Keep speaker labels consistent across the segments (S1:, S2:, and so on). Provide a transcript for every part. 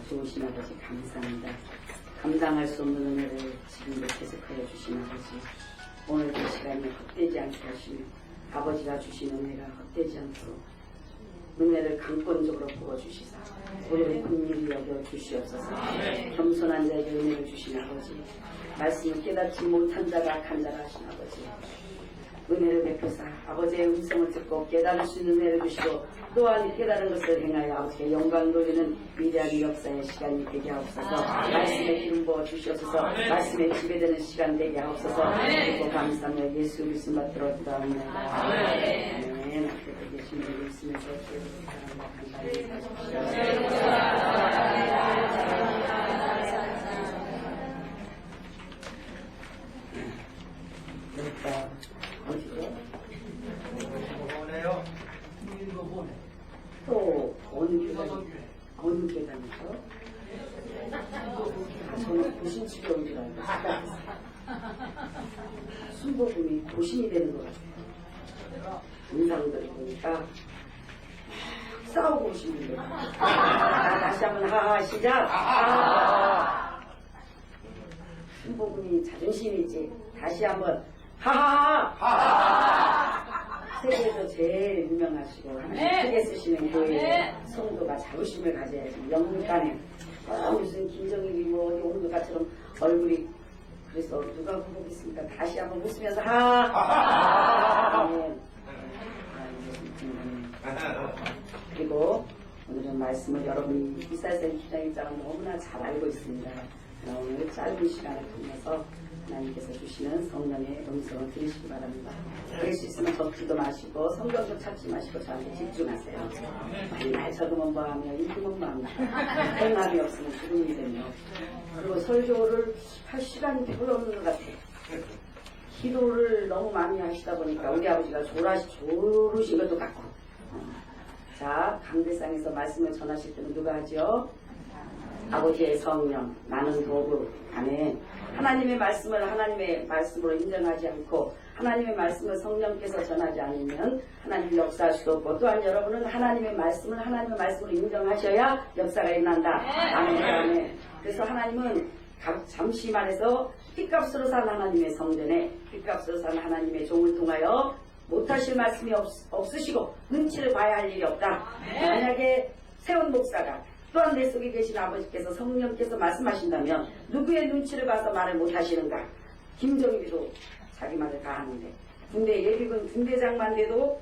S1: 좋으신 아버지 감사합니다. 감당할 수 없는 은혜를 지금도 계속하여 주신 아버지, 오늘도 시간이 헛되지 않게 하시며 아버지가 주신 은혜가 헛되지 않도록 은혜를 강권적으로 부어주시사 우리를 긍휼히 여겨 주시옵소서. 겸손한 자에게 은혜를 주신 아버지, 말씀을 깨닫지 못한 자가 악한 자라 하신 아버지, 은혜를 베푸사 아버지의 음성을 듣고 깨달을 수 있는 은혜를 주시고 또한 깨달은 것을 행하여 아버지께 영광 돌리는 위대한 역사의 시간이 되게 하옵소서. 말씀에 기름 부어 주시옵소서. 말씀에 지배되는 시간 되게 하옵소서. 그리고 감사하며 예수 그리스도 받들어 기도합니다. 아멘. 앞에 계신 분이 있으면서 감사히 하십시오. 어디죠? 또 어느 계단이죠? 저는 고신치기 온 줄 알고 순복음이 고신이 되는 것 같아요. 인상들을 보니까 싸우고 오신 분들. 다시 한번 하하 시작. 순복음이 자존심이지. 다시 한번 하하하. 세계에서 제일 유명하시고 하나님 크게 쓰시는 교회 성도가 자부심을 가져야지. 영문간에 무슨 김정일이 뭐 온도가처럼 얼굴이, 그래서 누가 보겠습니까? 다시 한번 웃으면서 하하. 그리고 오늘은 말씀을 여러분이 이사야서 2장 1장을 너무나 잘 알고 있습니다. 오늘 짧은 시간을 통해서 하나님께서 주시는 성령의 음성을 들으시기 바랍니다. 될 수 있으면 적지도 마시고 성경 좀 찾지 마시고 저한테 집중하세요. 맨날 적으면 뭐하며 읽으면 뭐하며 행함이 없으면 죽음이 되며, 그리고 설교를 할 시간이 별로 없는 것 같아요. 기도를 너무 많이 하시다 보니까 우리 아버지가 조르신 것도 같고. 자, 강대상에서 말씀을 전하실 때는 누가 하죠? 아버지의 성령, 나는 도구. 아멘. 하나님의 말씀을 하나님의 말씀으로 인정하지 않고 하나님의 말씀을 성령께서 전하지 않으면 하나님이 역사할 수도 없고, 또한 여러분은 하나님의 말씀을 하나님의 말씀으로 인정하셔야 역사가 일어난다. 아멘. 아멘. 그래서 하나님은 잠시 말해서 핏값으로 산 하나님의 성전에 핏값으로 산 하나님의 종을 통하여 못하실 말씀이 없으시고 눈치를 봐야 할 일이 없다. 만약에 세운 목사가 또한 내 속에 계신 아버지께서 성령께서 말씀하신다면 누구의 눈치를 봐서 말을 못하시는가? 김정일이도 자기 말을 다 하는데, 군대 예비군 군대장만 돼도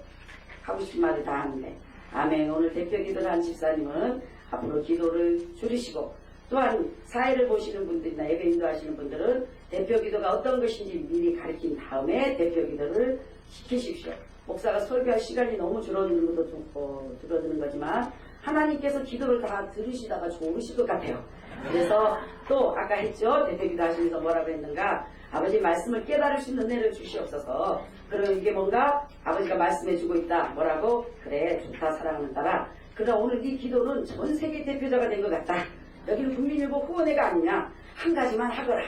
S1: 하고 싶은 말을 다 하는데. 아멘. 오늘 대표 기도를 한 집사님은 앞으로 기도를 줄이시고, 또한 사회를 보시는 분들이나 예배 인도하시는 분들은 대표 기도가 어떤 것인지 미리 가르친 다음에 대표 기도를 시키십시오. 목사가 설교할 시간이 너무 줄어드는 것도 줄어드는 거지만 하나님께서 기도를 다 들으시다가 좋으실 것 같아요. 그래서 또 아까 했죠. 대표 기도 하시면서 뭐라고 했는가? 아버지 말씀을 깨달을 수 있는 은혜를 주시옵소서. 그럼 이게 뭔가? 아버지가 말씀해 주고 있다. 뭐라고? 그래, 좋다, 사랑하는 딸아. 그러나 오늘 네 기도는 전 세계 대표자가 된 것 같다. 여기는 국민일보 후원회가 아니냐. 한 가지만 하거라.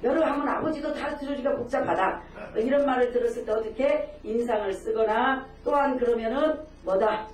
S1: 여러 하면 아버지도 다 들어주기가 복잡하다. 이런 말을 들었을 때 어떻게 인상을 쓰거나, 또한 그러면은 뭐다?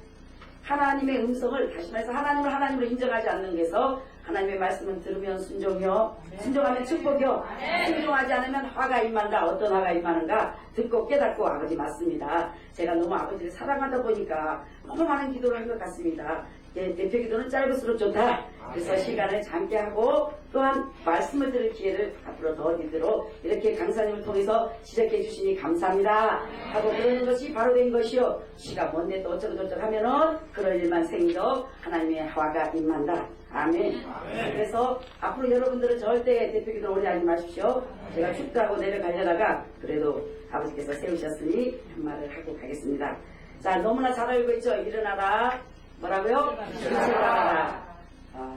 S1: 하나님의 음성을, 다시 말해서 하나님을 하나님으로 인정하지 않는 게서 하나님의 말씀을 들으면 순종이요, 순종하면 축복이요, 순종하지 않으면 화가 임한다. 어떤 화가 임하는가? 듣고 깨닫고. 아버지 맞습니다. 제가 너무 아버지를 사랑하다 보니까 너무 많은 기도를 한 것 같습니다. 대표 기도는 짧을수록 좋다. 그래서 시간을 짧게 하고 또한 말씀을 들을 기회를 앞으로 더 얻도록 이렇게 강사님을 통해서 시작해 주시니 감사합니다 하고, 그러는 것이 바로 된 것이요, 시가 뭔데 또 어쩌고저쩌고 하면은 그럴 일만 생겨 하나님의 화가 임한다. 아멘. 그래서 앞으로 여러분들은 절대 대표 기도 오래 하지 마십시오. 제가 춥다고 내려가려다가 그래도 아버지께서 세우셨으니 한 말을 하고 가겠습니다. 자, 너무나 잘 알고 있죠. 일어나라. 뭐라고요? 일어나라.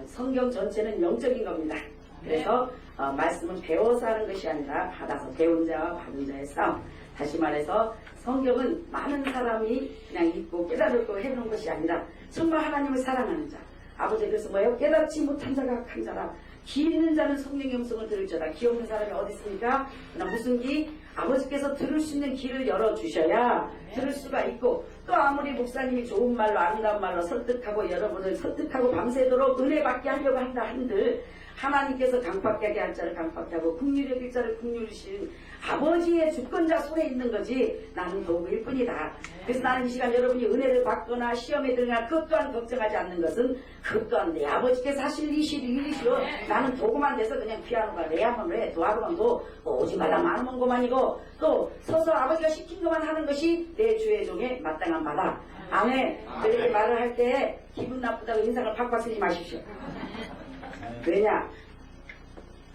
S1: 성경 전체는 영적인 겁니다. 그래서 말씀은 배워서 하는 것이 아니라 받아서, 배운 자와 받은 자의 싸움. 다시 말해서 성경은 많은 사람이 그냥 읽고 깨달고 해놓은 것이 아니라 정말 하나님을 사랑하는 자. 아버지, 그래서 뭐예요? 깨닫지 못한 자가 악한 자라. 기 있는 자는 성령의 음성을 들을지어다. 기 없는 사람이 어디 있습니까? 그러나 무슨 기? 아버지께서 들을 수 있는 길을 열어주셔야 들을 수가 있고, 또 아무리 목사님이 좋은 말로 아름다운 말로 설득하고 여러분을 설득하고 밤새도록 은혜 받게 하려고 한다 한들 하나님께서 강팍하게 할 자를 강팍하고 긍휼히 여길 자를 긍휼히신 아버지의 주권자 손에 있는 거지 나는 도구일 뿐이다. 그래서 나는 이 시간 여러분이 은혜를 받거나 시험에 들거나 그것 또한 걱정하지 않는 것은 그것 또한 내 아버지께서 하실 일이시오. 나는 도구만 돼서 그냥 피아노가 내 한번 해 도와주면 또 오지 말라 많은 것만이고 또 서서 아버지가 시킨 것만 하는 것이 내 주의 종의 마땅한 바다. 아멘. 그렇게 말을 할 때 기분 나쁘다고 인상을 팍팍 쓰지 마십시오. 왜냐?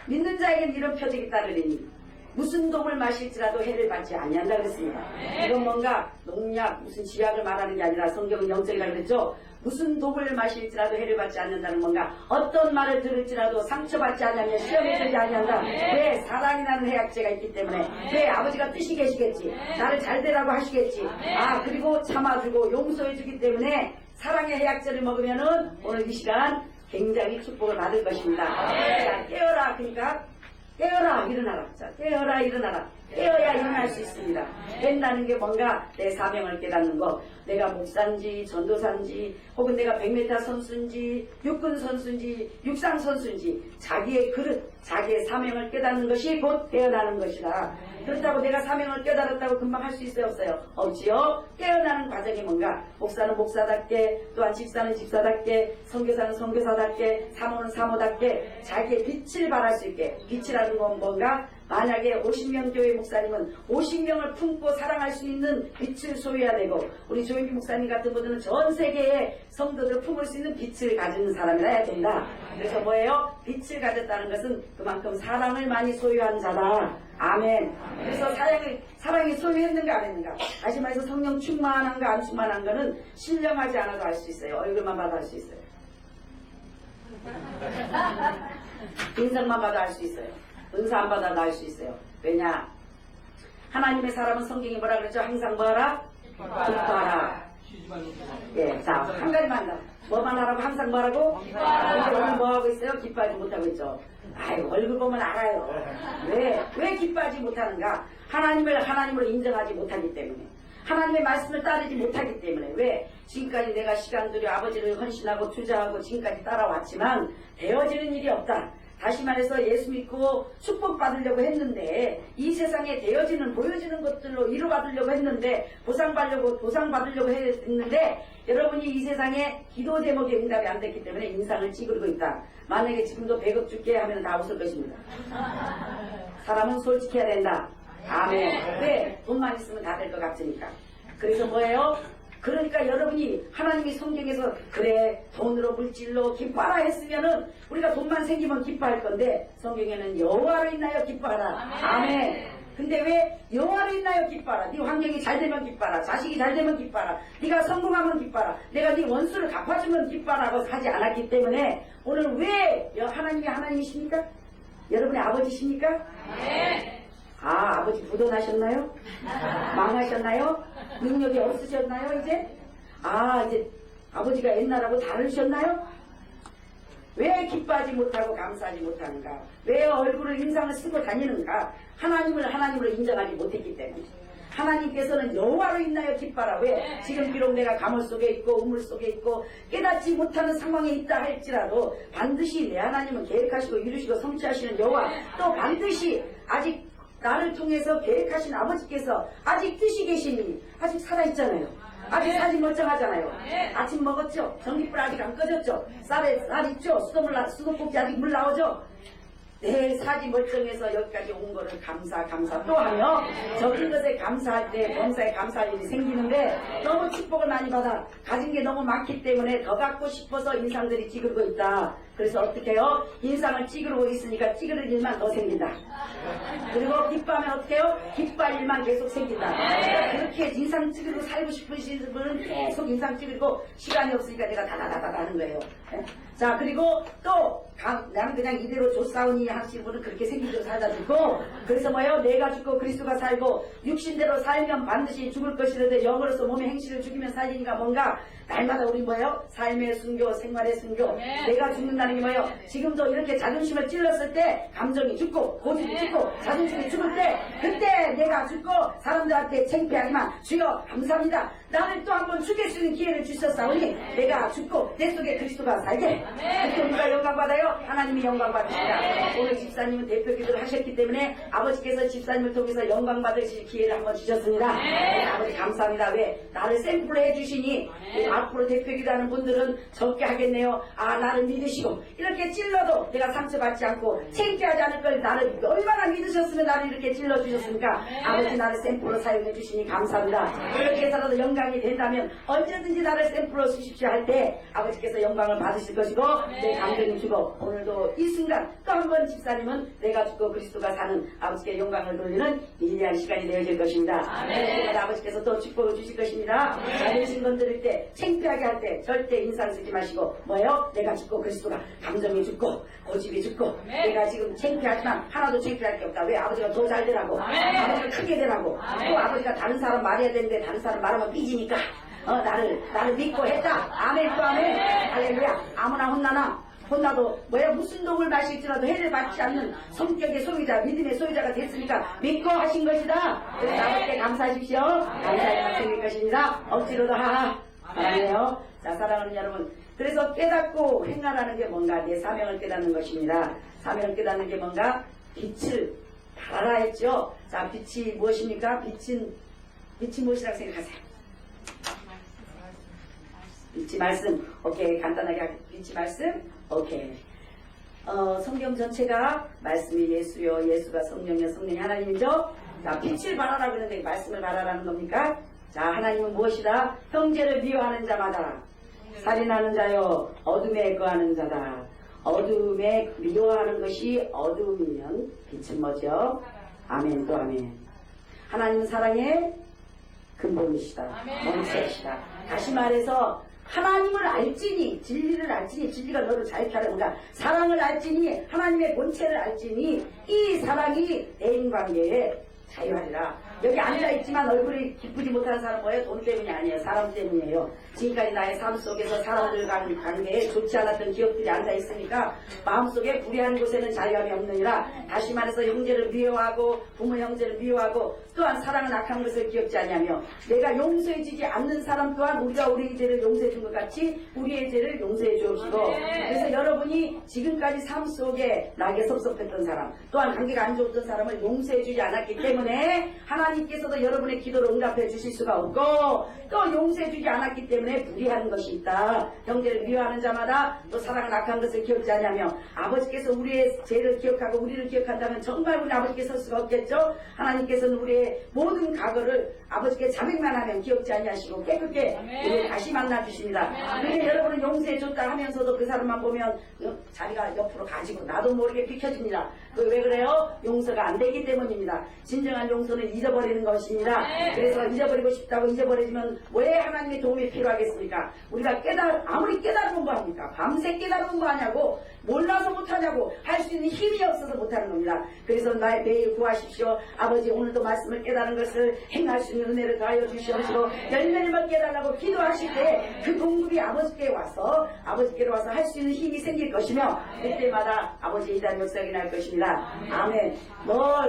S1: 믿는 자에게는 이런 표적이 따르리니 무슨 독을 마실지라도 해를 받지 아니한다 그랬습니다. 이건 뭔가 농약 무슨 지약을 말하는 게 아니라 성경은 영적이라고 그랬죠. 무슨 독을 마실지라도 해를 받지 않는다는 뭔가 어떤 말을 들을지라도 상처받지 않으면 시험에 들지 아니한다. 왜? 사랑이라는 해약제가 있기 때문에. 왜? 아버지가 뜻이 계시겠지. 나를 잘 되라고 하시겠지. 아 그리고 참아주고 용서해주기 때문에 사랑의 해약제를 먹으면은 오늘 이 시간 굉장히 축복을 받을 것입니다. 자, 깨어라. 그러니까 깨어라 일어나라. 자, 깨어라 일어나라. 깨어야 일어날 수 있습니다. 깬다는 게 뭔가 내 사명을 깨닫는 거. 내가 목사인지 전도사인지 혹은 내가 100m 선수인지 육군 선수인지 육상 선수인지 자기의 그릇 자기의 사명을 깨닫는 것이 곧 깨어나는 것이다. 그렇다고 내가 사명을 깨달았다고 금방 할 수 있어요 없어요? 없지요. 깨어나는 과정이 뭔가 목사는 목사답게 또한 집사는 집사답게 선교사는 선교사답게 사모는 사모답게 자기의 빛을 발할 수 있게. 빛이라는 건 뭔가 만약에 50명 교회 목사님은 50명을 품고 사랑할 수 있는 빛을 소유해야 되고 우리 조인비 목사님 같은 분들은 전 세계의 성도들을 품을 수 있는 빛을 가진 사람이라 해야 된다. 그래서 뭐예요? 빛을 가졌다는 것은 그만큼 사랑을 많이 소유한 자다. 아멘. 그래서 사랑이 소유했는가 안 했는가. 다시 말해서 성령 충만한가 안 충만한 거는 신령하지 않아도 알 수 있어요. 얼굴만 봐도 알 수 있어요. 인성만 봐도 알 수 있어요. 은사 안 받아도 알 수 있어요. 왜냐? 하나님의 사람은 성경이 뭐라 그랬죠? 항상 뭐하라? 기뻐하라. 예, 자, 한 가지만 더. 뭐만 하라고 항상 뭐라고? 오늘 뭐 하고 있어요? 기뻐하지 못하고 있죠. 아이고, 얼굴 보면 알아요. 왜 기뻐하지 못하는가? 하나님으로 인정하지 못하기 때문에. 하나님의 말씀을 따르지 못하기 때문에. 왜? 지금까지 내가 시간 들여 아버지를 헌신하고 투자하고 지금까지 따라왔지만 되어지는 일이 없다. 다시 말해서 예수 믿고 축복받으려고 했는데 이 세상에 되어지는 보여지는 것들로 이루받으려고 했는데 보상받으려고 했는데 여러분이 이 세상에 기도 제목에 응답이 안 됐기 때문에 인상을 찌그리고 있다. 만약에 지금도 100억 줄게 하면 다 웃을 것입니다. 사람은 솔직해야 된다. 아멘. 왜? 돈만 있으면 다 될 것 같으니까. 그래서 뭐예요? 그러니까 여러분이 하나님이 성경에서 그래 돈으로 물질로 기뻐하라 했으면은 우리가 돈만 생기면 기뻐할 건데 성경에는 여호와로 인하여 기뻐하라. 아멘. 근데 왜 여호와로 인하여 기뻐하라. 네 환경이 잘 되면 기뻐하라. 자식이 잘 되면 기뻐하라. 네가 성공하면 기뻐하라. 내가 네 원수를 갚아주면 기뻐하라고 하지 않았기 때문에 오늘 왜 하나님이 하나님이십니까? 여러분의 아버지십니까? 아, 아버지 부도나셨나요? 망하셨나요? 능력이 없으셨나요, 이제? 아, 이제 아버지가 옛날하고 다르셨나요? 왜 기뻐하지 못하고 감사하지 못하는가? 왜 얼굴을 인상을 쓰고 다니는가? 하나님을 하나님으로 인정하지 못했기 때문에. 하나님께서는 여호와로 인하여 기뻐하라. 왜? 지금 비록 내가 가물 속에 있고 우물 속에 있고 깨닫지 못하는 상황에 있다 할지라도 반드시 내 하나님은 계획하시고 이루시고 성취하시는 여호와 또 반드시 아직 나를 통해서 계획하신 아버지께서 아직 뜻이 계시니 아직 살아있잖아요. 아직 살이 멀쩡하잖아요. 아침 먹었죠? 전기불 아직 안 꺼졌죠? 쌀 있죠? 수도꼭지 아직 물 나오죠? 내 살이 멀쩡해서 여기까지 온 거를 감사 또 하며 적은 것에 감사할 때 범사에 감사할 일이 생기는데 너무 축복을 많이 받아 가진 게 너무 많기 때문에 더 갖고 싶어서 인상들이 찌그러고 있다. 그래서 어떻게 해요? 인상을 찌그러고 있으니까 찌그러질 일만 더 생긴다. 그리고 기뻐하면 어떻게 해요? 기뻐할 일만 계속 생긴다. 그렇게 인상 찌그러고 살고 싶으신 분은 계속 인상 찌그리고 시간이 없으니까 내가 다다다다 하는 거예요. 자, 그리고 또 나는 그냥 이대로 줬사오니 본인이 하시는 분은 그렇게 생기대로 살다 죽고, 그래서 뭐예요? 내가 죽고 그리스도가 살고 육신대로 살면 반드시 죽을 것이라도 영으로서 몸의 행실을 죽이면 살리니까 뭔가 날마다 우리 뭐예요? 삶의 순교, 생활의 순교. 내가 죽는다는 게 뭐예요? 지금도 이렇게 자존심을 찔렀을 때 감정이 죽고 고집이 죽고 자존심이 죽을 때 그때 내가 죽고 사람들한테 창피하지만 주여 감사합니다. 나를 또 한 번 죽일 수 있는 기회를 주셨사오니 내가 죽고 내 속에 그리스도가 살게. 그때 누가 영광받아요? 하나님이 영광받으십니다. 오늘 집사님은 대표 기도를 하셨기 때문에 아버지께서 집사님을 통해서 영광받으실 기회를 한번 주셨습니다. 아버지 감사합니다. 왜? 나를 샘플로 해주시니 앞으로 대표 기도하는 분들은 적게 하겠네요. 아, 나를 믿으시고 이렇게 찔러도 내가 상처받지 않고 창피하지 않을 걸 나를 얼마나 믿으셨으면 나를 이렇게 찔러주셨습니까? 아버지 나를 샘플로 사용해 주시니 감사합니다. 그렇게 해서라도 영광이 된다면 언제든지 나를 샘플로 쓰십시오 할 때 아버지께서 영광을 받으실 것이고 내 감정이 주고 오늘도 이 순간 또 한 번 집사님은 내가 죽고 그리스도가 사는 아버지께 영광을 돌리는 일리한 시간이 되어질 것입니다. 그래서 아버지께서 또 축복을 주실 것입니다. 자존심 건드릴 때 창피하게 할 때 절대 인상 쓰지 마시고 뭐예요? 내가 죽고 그리스도가 감정이 죽고 고집이 죽고 내가 지금 창피하지만 하나도 창피할 게 없다. 왜? 아버지가 더 잘 되라고 아버지가 크게 되라고 또 아버지가 다른 사람 말해야 되는데 다른 사람 말하면 삐지니까 나를 믿고 했다. 아멘 또 아멘. 할렐루야. 아무나 혼나도 뭐야 무슨 독을 마실지라도 해를 받지 않는 성격의 소유자 믿음의 소유자가 됐으니까 믿고 하신 것이다. 그래서 아버지께 감사하십시오. 감사의 말 생길 것입니다. 억지로도 하하. 사랑해요. 자, 사랑하는 여러분. 그래서 깨닫고 행하라는 게 뭔가? 내 사명을 깨닫는 것입니다. 사명을 깨닫는 게 뭔가? 빛을 달아라 했죠. 자, 빛이 무엇입니까? 빛이 무엇이라고 생각하세요? 빛이 말씀. 오케이. 간단하게 하겠습니다. 빛이 말씀. 오케이. 성경 전체가 말씀이 예수요, 예수가 성령이요, 성령이 하나님이죠. 자, 빛을 발하라 그러는데 말씀을 발하라는 겁니까? 자, 하나님은 무엇이다? 형제를 미워하는 자마다 살인하는 자요, 어둠에 거하는 자다. 어둠에 미워하는 것이 어둠이면 빛은 뭐죠? 아멘 또 아멘. 하나님은 사랑의 근본이시다. 원체이시다. 다시 말해서 하나님을 알지니 진리를 알지니 진리가 너를 자유케 하려는가. 사랑을 알지니 하나님의 본체를 알지니 이 사랑이 대인관계에 자유하리라. 여기 앉아있지만 얼굴이 기쁘지 못하는 사람은 뭐예요? 돈 때문이 아니에요. 사람 때문이에요. 지금까지 나의 삶 속에서 사람들 간 관계에 좋지 않았던 기억들이 앉아있으니까 마음속에 불의한 곳에는 자유함이 없느니라. 다시 말해서 형제를 미워하고 부모 형제를 미워하고 또한 사랑은 악한 것을 기억지 아니하며 내가 용서해주지 않는 사람 또한 우리가 우리의 죄를 용서해준 것 같이 우리의 죄를 용서해 주옵시고. 그래서 여러분이 지금까지 삶 속에 나에게 섭섭했던 사람 또한 관계가 안 좋았던 사람을 용서해주지 않았기 때문에 하나님께서도 여러분의 기도를 응답해 주실 수가 없고 또 용서해주지 않았기 때문에 불의하는 것이 있다. 형제를 미워하는 자마다 또 사랑은 악한 것을 기억지 않냐며 아버지께서 우리의 죄를 기억하고 우리를 기억한다면 정말 우리 아버지께 설 수가 없겠죠. 하나님께서는 우리의 모든 과거를 아버지께 자백만 하면 기억지 아니하시고 깨끗게 우리를 다시 만나 주십니다. 그런데 여러분은 용서해줬다 하면서도 그 사람만 보면 자기가 옆으로 가지고 나도 모르게 비켜집니다. 왜 그래요? 용서가 안 되기 때문입니다. 진정한 용서는 잊어버리는 것입니다. 그래서 잊어버리고 싶다고 잊어버리면 왜 하나님의 도움이 필요하겠습니까? 우리가 아무리 깨달으면 뭐합니까? 밤새 깨달으면 뭐하냐고 몰라서 못하냐고 할 수 있는 힘이 없어서 못하는 겁니다. 그래서 나의 매일 구하십시오. 아버지 오늘도 말씀을 깨달은 것을 행할 수 있는 은혜를 더하여 주시옵시고 열매를 맺게 해달라고 기도하실 때 그 공급이 아버지께로 와서 할 수 있는 힘이 생길 것이며 그때마다 아버지의 이단 역사가 날 것입니다. 아멘.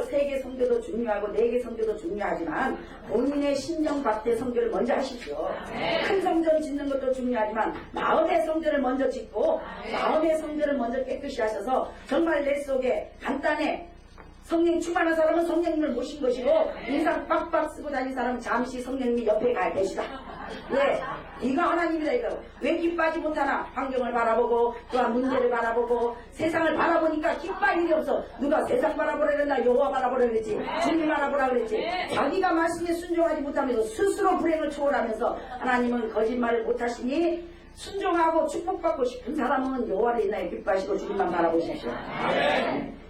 S1: 세계 성교도 중요하고 네개 성교도 중요하지만 본인의 신령 박대 성교를 먼저 하십시오. 큰 성전 짓는 것도 중요하지만 마음의 성전을 먼저 짓고 마음의 성전을 먼저 깨끗이 하셔서 정말 내 속에 간단해 성령 충만한 사람은 성령님을 모신 것이고 인상 빡빡 쓰고 다니는 사람은 잠시 성령님이 옆에 가 계시다. 왜? 이거 하나님이다 이거. 왜 기뻐하지 못하나? 환경을 바라보고 또한 문제를 바라보고 세상을 바라보니까 기뻐할 일이 없어. 누가 세상 바라보라 그랬나? 여호와 바라보라 그랬지. 주님 바라보라 그랬지. 자기가 말씀에 순종하지 못하면서 스스로 불행을 초월하면서 하나님은 거짓말을 못하시니 순종하고 축복받고 싶은 사람은 여호와를 인하여 기뻐하시고 주님만 바라보십시오.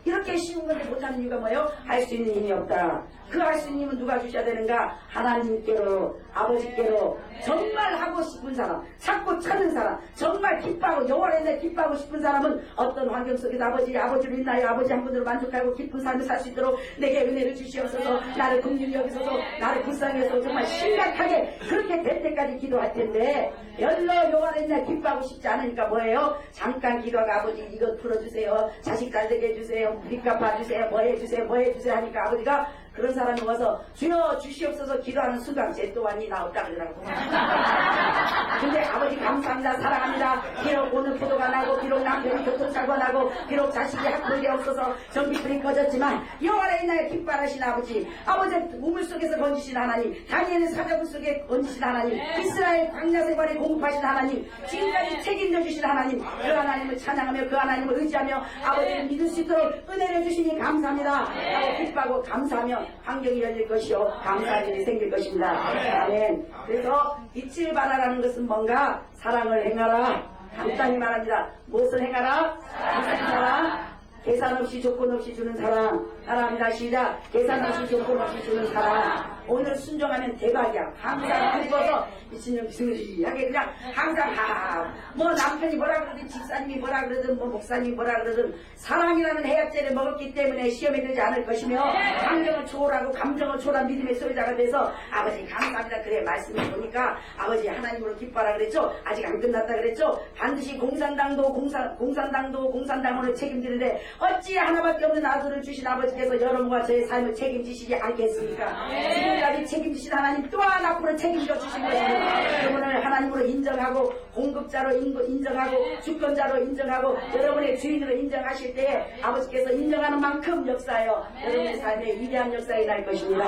S1: 이렇게 쉬운 건데 못하는 이유가 뭐예요? 할 수 있는 힘이 없다. 그 할 수 있는 힘은 누가 주셔야 되는가? 하나님께로, 아버지께로. 정말 하고 싶은 사람, 찾고 찾는 사람, 정말 기뻐하고 여호와의 내 기뻐하고 싶은 사람은 어떤 환경 속에서 아버지를 믿나요? 아버지 한 분으로 만족하고 기쁜 삶을 살 수 있도록 내게 은혜를 주시옵소서. 나를 긍휼히 여기소서. 나를 불쌍히 여기소서. 정말 심각하게 그렇게 될 때까지 기도할 텐데 열로 여호와의 내 기뻐하고 싶지 않으니까 뭐예요? 잠깐 기도하고 아버지 이것 풀어주세요. 자식 잘 되게 해주세요. 빚 갚아주세요. 뭐 해주세요. 뭐 해주세요 하니까 아버지가 그런 사람이 와서 주여 주시옵소서 기도하는 순간 제 또한이 나올까 그러더라고. 근데 아버지 감사합니다. 사랑합니다. 비록 오늘 포도가 나고 비록 남편이 교통사고가 나고 비록 자식이 학교에 없어서 전기불이 꺼졌지만 여호와의 나에 기뻐하신 아버지 우물 속에서 건지신 하나님 다니엘의 사자굴 속에 건지신 하나님 이스라엘 광야 생활에 공급하신 하나님 지금까지 책임져 주신 하나님 그 하나님을 찬양하며 그 하나님을 의지하며 아버지를 믿을 수 있도록 은혜를 주시니 감사합니다 하고 기뻐하고 감사하며 환경이 열릴 것이요 감사한 일이 생길 것입니다. 아멘. 그래서 빛을 발하라는 것은 뭔가 사랑을 행하라. 간단히 말합니다. 무엇을 행하라? 사랑. 계산 없이 조건 없이 주는 사랑. 사랑합니다. 시작. 계산 없이 조건 없이 주는 사랑. 오늘 순종하면 대박이야. 항상 기뻐서 미친놈 하게 그냥 항상 뭐 남편이 뭐라 그러든 집사님이 뭐라 그러든 뭐 목사님이 뭐라 그러든 사랑이라는 해약제를 먹었기 때문에 시험에 들지 않을 것이며 환경을 초월하고 감정을 초월한 믿음의 소유자가 돼서 아버지 감사합니다. 그래 말씀을 보니까 아버지 하나님으로 기뻐하라 그랬죠. 아직 안 끝났다 그랬죠. 반드시 공산당원을 책임지는데 어찌 하나밖에 없는 아들을 주신 아버지께서 여러분과 저의 삶을 책임지시지 않겠습니까? 지금까지 책임지신 하나님 또한 앞으로 책임져 주신 것입니다. 여러분을 하나님으로 인정하고 공급자로 인정하고 주권자로 인정하고 여러분의 주인으로 인정하실 때에 아버지께서 인정하는 만큼 역사하여 여러분의 삶에 위대한 역사가 날 것입니다.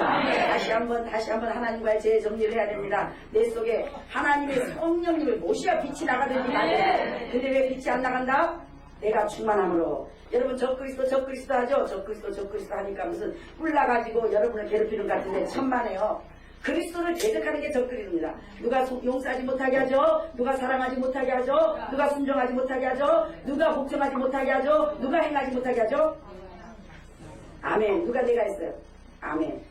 S1: 다시 한번 하나님과의 재정리를 해야 됩니다. 내 속에 하나님의 성령님을 모셔야 빛이 나가든지 말이에요. 근데 왜 빛이 안 나간다? 내가 충만함으로. 여러분 적그리스도 하죠? 적그리스도 하니까 무슨 뿔나가지고 여러분을 괴롭히는 것 같은데 천만에요. 그리스도를 대적하는 게 적그리스도입니다. 누가 용서하지 못하게 하죠? 누가 사랑하지 못하게 하죠? 누가 순종하지 못하게 하죠? 누가 복종하지 못하게 하죠? 누가 행하지 못하게 하죠? 아멘. 누가 내가 했어요? 아멘.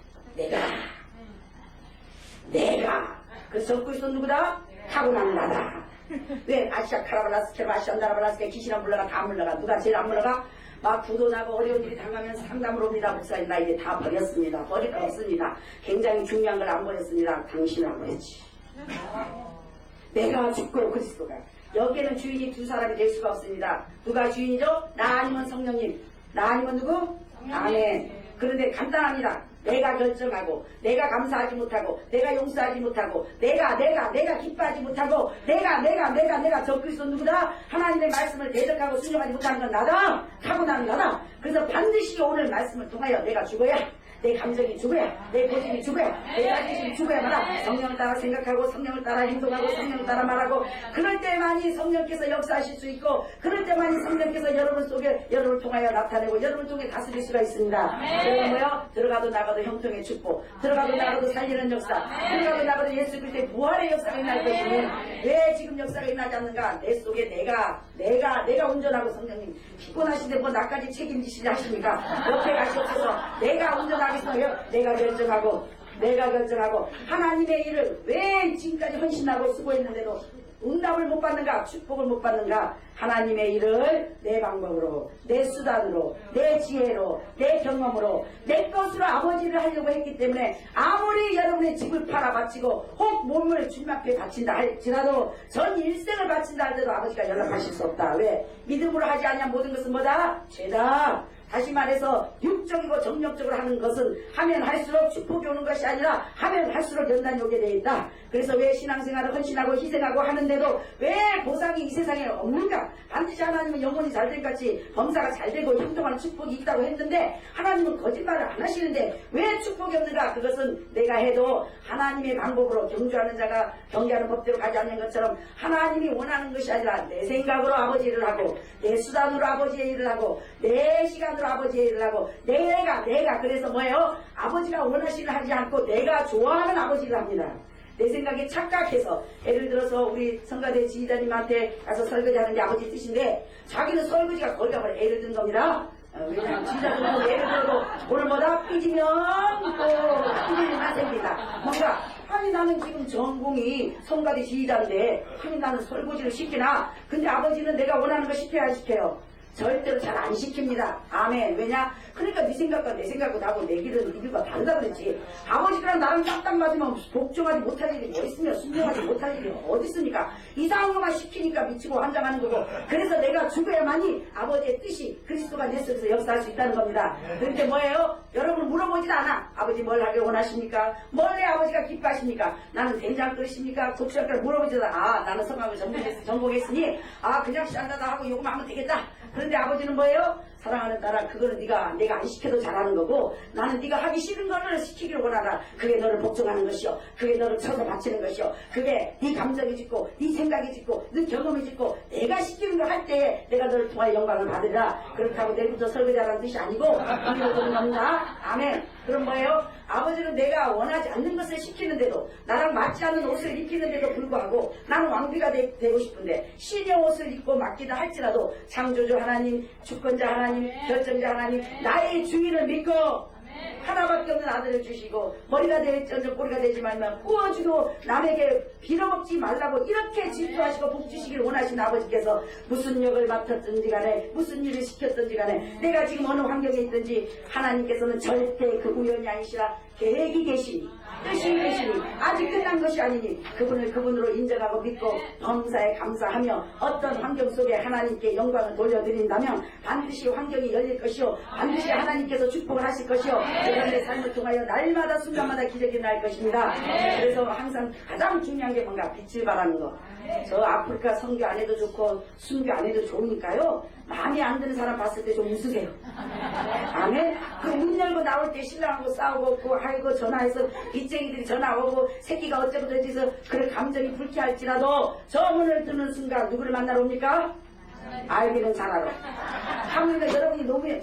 S1: 내가. 그래서 적그리스도 누구다? 타고난 나다. 왜 아시아 카라발라스케로 아시안다라발라스케 귀신아 물러가 다 물러가. 누가 제일 안 물러가? 막 부도나고 어려운 일이 당하면 상담을 옵니다. 목사님 나 이제 다 버렸습니다. 버릴 거 없습니다. 굉장히 중요한 걸 안 버렸습니다. 당신을 버렸지. 내가 죽고 그리스도가. 여기에는 주인이 두 사람이 될 수가 없습니다. 누가 주인이죠? 나 아니면 성령님. 나 아니면 누구? 아멘. 그런데 간단합니다. 내가 결정하고 내가 감사하지 못하고 내가 용서하지 못하고 내가 기뻐하지 못하고 내가 적그리스도 누구다? 하나님의 말씀을 대적하고 순종하지 못하는 건 나다. 타고난 나다. 그래서 반드시 오늘 말씀을 통하여 내가 죽어야 내 감정이 죽어야 내 고집이 죽어야 내 자존심이 죽어야 마라. 성령을 따라 생각하고 성령을 따라 행동하고 성령을 따라 말하고 그럴 때만이 성령께서 역사하실 수 있고 그럴 때만이 성령께서 여러분 속에 여러분을 통하여 나타내고 여러분을 통해 다스릴 수가 있습니다. 그러면 뭐요? 들어가도 나가도 형통의 축복 들어가도 나가도 살리는 역사 들어가도 나가도 예수 그리스도의 부활의 역사가 일어날 것이니 왜 지금 역사가 일어나지 않는가? 내 속에 내가 운전하고 성령님 피곤하신데 뭐 나까지 책임지시지 하십니까? 옆에 가시옵소서. 내가 운전하겠어요. 내가 결정하고 하나님의 일을 왜 지금까지 헌신하고 수고했는데도 응답을 못 받는가? 축복을 못 받는가? 하나님의 일을 내 방법으로 내 수단으로 내 지혜로 내 경험으로 내 것으로 아버지를 하려고 했기 때문에 아무리 여러분의 집을 팔아 바치고 혹 몸을 주님 앞에 바친다 할지라도 전 일생을 바친다 할때도 아버지가 연락하실 수 없다. 왜? 믿음으로 하지 않냐 모든 것은 뭐다? 죄다. 다시 말해서 육적이고 정력적으로 하는 것은 하면 할수록 축복이 오는 것이 아니라 하면 할수록 연단이 오게 되어 있다. 그래서 왜 신앙생활을 헌신하고 희생하고 하는데도 왜 보상이 이 세상에 없는가? 반드시 하나님은 영혼이 잘될 같이 범사가 잘되고 행동하는 축복이 있다고 했는데 하나님은 거짓말을 안 하시는데 왜 축복이 없는가? 그것은 내가 해도 하나님의 방법으로 경주하는 자가 경계하는 법대로 가지 않는 것처럼 하나님이 원하는 것이 아니라 내 생각으로 아버지 일을 하고 내 수단으로 아버지의 일을 하고 내 시간으로 아버지의 일을 하고 내가 그래서 뭐예요? 아버지가 원하시는 하지 않고 내가 좋아하는 아버지 일을 합니다. 내 생각에 착각해서 예를 들어서 우리 성가대 지휘자님한테 가서 설거지하는 게 아버지 뜻인데 자기는 설거지가 거리가 예를 든 겁니다. 왜냐면 지자들은 예를 들어도 오늘보다 삐지면 또 삐지만 생긴다. 뭔가 아니 나는 지금 전공이 성가대 지휘자인데 아니 나는 설거지를 시키나 근데 아버지는 내가 원하는 거 시켜야 안 시켜요. 절대로 잘 안 시킵니다. 아멘. 왜냐? 그러니까 네 생각과 내 생각과 나고 내 길은 네 길과 다르다 그랬지. 아버지랑 나랑 딱 맞으면 복종하지 못할 일이 뭐 있으며 순종하지 못할 일이 어디 있습니까? 이상한 것만 시키니까 미치고 환장하는 거고 그래서 내가 죽어야만이 아버지의 뜻이 그리스도가 내 속에서 역사할 수 있다는 겁니다. 그런데 뭐예요? 여러분 물어보지도 않아. 아버지 뭘 하길 원하십니까? 뭘 내 아버지가 기뻐하십니까? 나는 된장 끓이십니까? 고추장 끓여 물어보지도 않아. 나는 성악을 전공했으니 그냥 짠다다 하고 요거만 하면 되겠다. 그런데 아버지는 뭐예요? 사랑하는 딸아 그거는 내가 안 시켜도 잘하는 거고 나는 네가 하기 싫은 거를 시키기를 원하라. 그게 너를 복종하는 것이요. 그게 너를 쳐서 바치는 것이요. 그게 네 감정이 짙고 네 생각이 짙고 네 경험이 짙고 내가 시키는 걸 할 때 내가 너를 통하여 영광을 받으리라. 그렇다고 내일부터 설거지하라는 뜻이 아니고 우리로 좀 넘나. 아멘. 그럼 뭐예요? 아버지는 내가 원하지 않는 것을 시키는데도 나랑 맞지 않는 옷을 입히는데도 불구하고 나는 왕비가 되고 싶은데 신의 옷을 입고 맡기다 할지라도 창조주 하나님, 주권자 하나님, 결정자 하나님 나의 주인을 믿고 하나밖에 없는 아들을 주시고 머리가 될지언정 꼬리가 되지 말면 구워주도 남에게 빌어먹지 말라고 이렇게 질투하시고 복주시기를 원하시는 아버지께서 무슨 역을 맡았든지 간에 무슨 일을 시켰든지 간에 내가 지금 어느 환경에 있든지 하나님께서는 절대 그 우연이 아니시라 계획이 계시니 뜻이 계시니 아직 끝난 것이 아니니 그분을 그분으로 인정하고 믿고 범사에 감사하며 어떤 환경 속에 하나님께 영광을 돌려드린다면 반드시 환경이 열릴 것이요 반드시 하나님께서 축복을 하실 것이요 여러분의 삶을 통하여 날마다 순간마다 기적이 날 것입니다. 그래서 항상 가장 중요한 게 뭔가 빛을 발하는 거. 저 아프리카 선교 안 해도 좋고 순교 안 해도 좋으니까요 마음에 안 드는 사람 봤을 때 좀 웃으세요. 아멘. 그 문 열고 나올 때 신랑하고 싸우고 그 아이고 전화해서 빚쟁이들이 전화 오고 새끼가 어쩌고 저쩌고 해서 그런 감정이 불쾌할지라도 저 문을 뜨는 순간 누구를 만나러 옵니까? 알기는 잘하러. 하물며 여러분이 노무현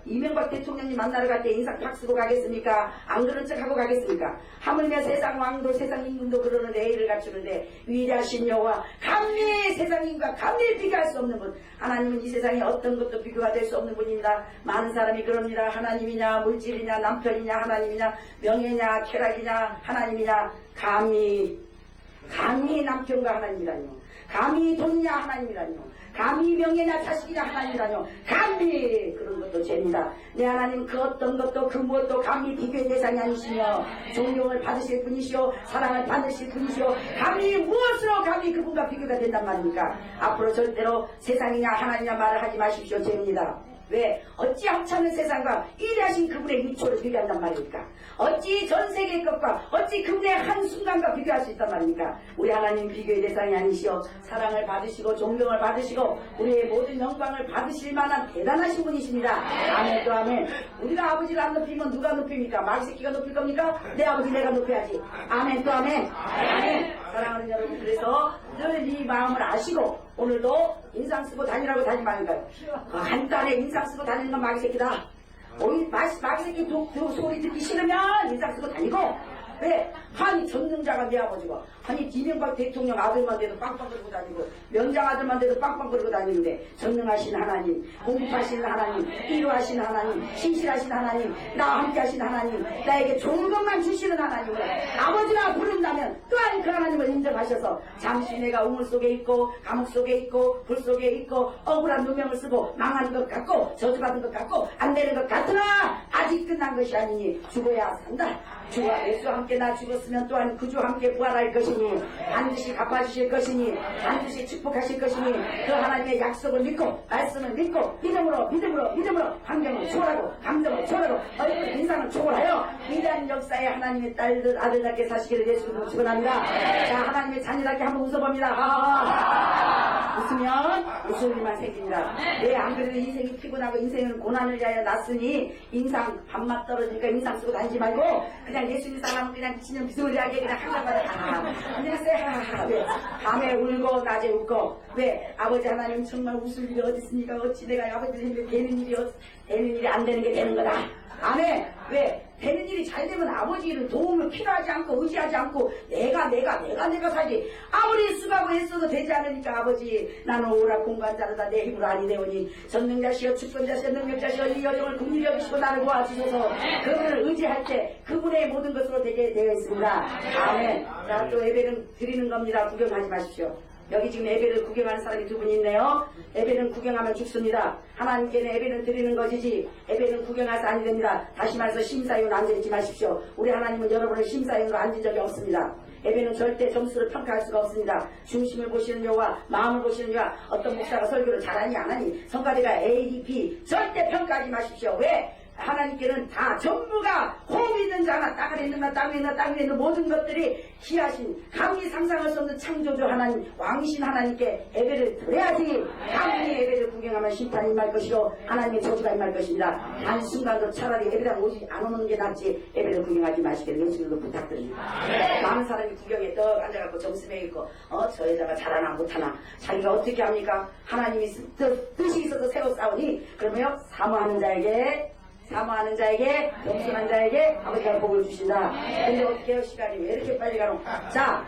S1: 이명박 대통령님 만나러 갈 때 인상 팍 쓰고 가겠습니까? 안 그런 척 하고 가겠습니까? 하물며 세상 왕도 세상 임금도 그러는 예의를 갖추는데 위대하신 여호와 감히 세상 임금과 감히 비교할 수 없는 분. 하나님은 이 세상에 어떤 것도 비교가 될 수 없는 분입니다. 많은 사람이 그럽니다. 하나님이냐 물질이냐 남편이냐 하나님이냐 명예냐 쾌락이냐 하나님이냐 감히 남편과 하나님이라뇨. 감히 돈이냐 하나님이라뇨. 감히 명예냐 자식이냐 하나님이라뇨. 감히 그런 것도 죄입니다. 내 하나님 그 어떤 것도 그 무엇도 감히 비교의 대상이 아니시며 존경을 받으실 분이시오 사랑을 받으실 분이시오 감히 무엇으로 감히 그분과 비교가 된단 말입니까? 앞으로 절대로 세상이냐 하나님이냐 말을 하지 마십시오. 죄입니다. 왜? 어찌 합찮은 세상과 이래하신 그분의 미초를 비교한단 말입니까? 어찌 전 세계의 것과 어찌 그분의 한순간과 비교할 수 있단 말입니까? 우리 하나님 비교의 대상이 아니시오 사랑을 받으시고 존경을 받으시고 우리의 모든 영광을 받으실 만한 대단하신 분이십니다. 아멘 또 아멘. 우리가 아버지를 안 높이면 누가 높입니까? 마귀새끼가 높일 겁니까? 내 아버지 내가 높여야지. 아멘 또 아멘. 아멘. 사랑하는 여러분 그래서 늘 이 마음을 아시고 오늘도 인상 쓰고 다니라고 다니지 말까요? 간단해 인상 쓰고 다니는 건 마귀새끼다. 마귀새끼 소리 듣기 싫으면 인상 쓰고 다니고 왜? 한 전능자가 내 아버지고 아니 이명박 대통령 아들만 돼도 빵빵 거리고 다니고 명장 아들만 돼도 빵빵 거리고 다니는데 전능하신 하나님 공급하신 하나님 이루하신 하나님 신실하신 하나님 나와 함께 하신 하나님 나에게 좋은 것만 주시는 하나님을 아버지라 부른다면 또한 그 하나님을 인정하셔서 잠시 내가 우물 속에 있고 감옥 속에 있고 불 속에 있고 억울한 누명을 쓰고 망하는 것 같고 저주받은 것 같고 안 되는 것 같으나 아직 끝난 것이 아니니 죽어야 산다. 주와 예수와 함께 나 죽었으면 또한 그 주와 함께 부활할 것이니 반드시 갚아주실 것이니 반드시 축복하실 것이니 그 하나님의 약속을 믿고 말씀을 믿고 믿음으로 환경을 초월하고 감정을 초월하고 얼굴 인상을 초월하여 위대한 역사의 하나님의 딸들 아들답게 사시기를 예수님으로 축원합니다. 자 하나님의 자녀답게 한번 웃어봅니다. 웃으면 웃을 일만 생깁니다. 왜 안 그래도 인생이 피곤하고 인생은 고난을 위하여 났으니 인상 밥맛 떨어지니까 인상 쓰고 다니지 말고 그냥 예수님 사람은 그냥 진영 비스무리하게 그냥 한가마다 다 안녕하세요. 왜? 밤에 울고 낮에 웃고 왜? 아버지 하나님 정말 웃을 일이 어디 있습니까? 어찌 내가 아버지 생각에 되는 일이 안 되는 게 되는 거다. 아멘. 왜?
S2: 되는 일이 잘 되면 아버지는 도움을 필요하지 않고 의지하지 않고 내가 살지. 아무리 수고하고 애써도 되지 않으니까 아버지 나는 오락 공간자로다 내 힘으로 아니 되오니 전능자시여 주권자시여 능력자시여 이 여정을 긍휼히 여기시고 나를 도와주소서. 그분을 의지할 때 그분의 모든 것으로 되게 되어 있습니다. 아멘. 자, 또 예배는 드리는 겁니다. 구경하지 마십시오. 여기 지금 예배를 구경하는 사람이 두 분 있네요. 예배는 구경하면 죽습니다. 하나님께는 예배는 드리는 것이지 예배는 구경해서 아니 됩니다. 다시 말해서 심사위원 앉아있지 마십시오. 우리 하나님은 여러분을 심사위원으로 앉은 적이 없습니다. 예배는 절대 점수를 평가할 수가 없습니다. 중심을 보시는 여와 마음을 보시는 여와 어떤 목사가 설교를 잘하니 안 하니 성가대가 ADP 절대 평가하지 마십시오. 왜? 하나님께는 다 전부가 홈이 있는 자나 땅에 있는 나 땅에 있는 땅에 있는 모든 것들이 귀하신 감히 상상할 수 없는 창조주 하나님 왕이신 하나님께 예배를 드려야지. 감히 예배를 구경하면 심판이 임할 것이요 하나님의 저주가 임할 것입니다. 한순간도 차라리 예배당 오지 안 오는 게 낫지 예배를 구경하지 마시기를 예수님도 부탁드립니다. 많은 사람이 구경에 떡 앉아갖고 점수 매기고 저 여자가 잘하나 못하나 자기가 어떻게 합니까? 하나님이 뜻이 있어서 세워 싸우니 그러면 사모하는 자에게 겸손한 자에게 아버지가 복을 주신다. 근데 어떻게 해요? 시간이 왜 이렇게 빨리 가노? 자,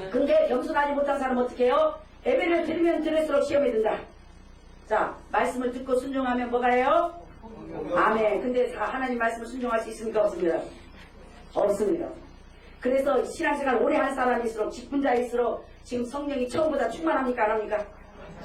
S2: 근데 겸손하지 못한 사람은 어떻게 해요? 예배를 드리면 드릴수록 시험에 든다. 자, 말씀을 듣고 순종하면 뭐가 해요? 아멘. 근데 하나님 말씀을 순종할 수 있습니까? 없습니다. 없습니다. 그래서 신앙생활 오래 한 사람일수록 직분자일수록 지금 성령이 처음보다 충만합니까? 안 합니까?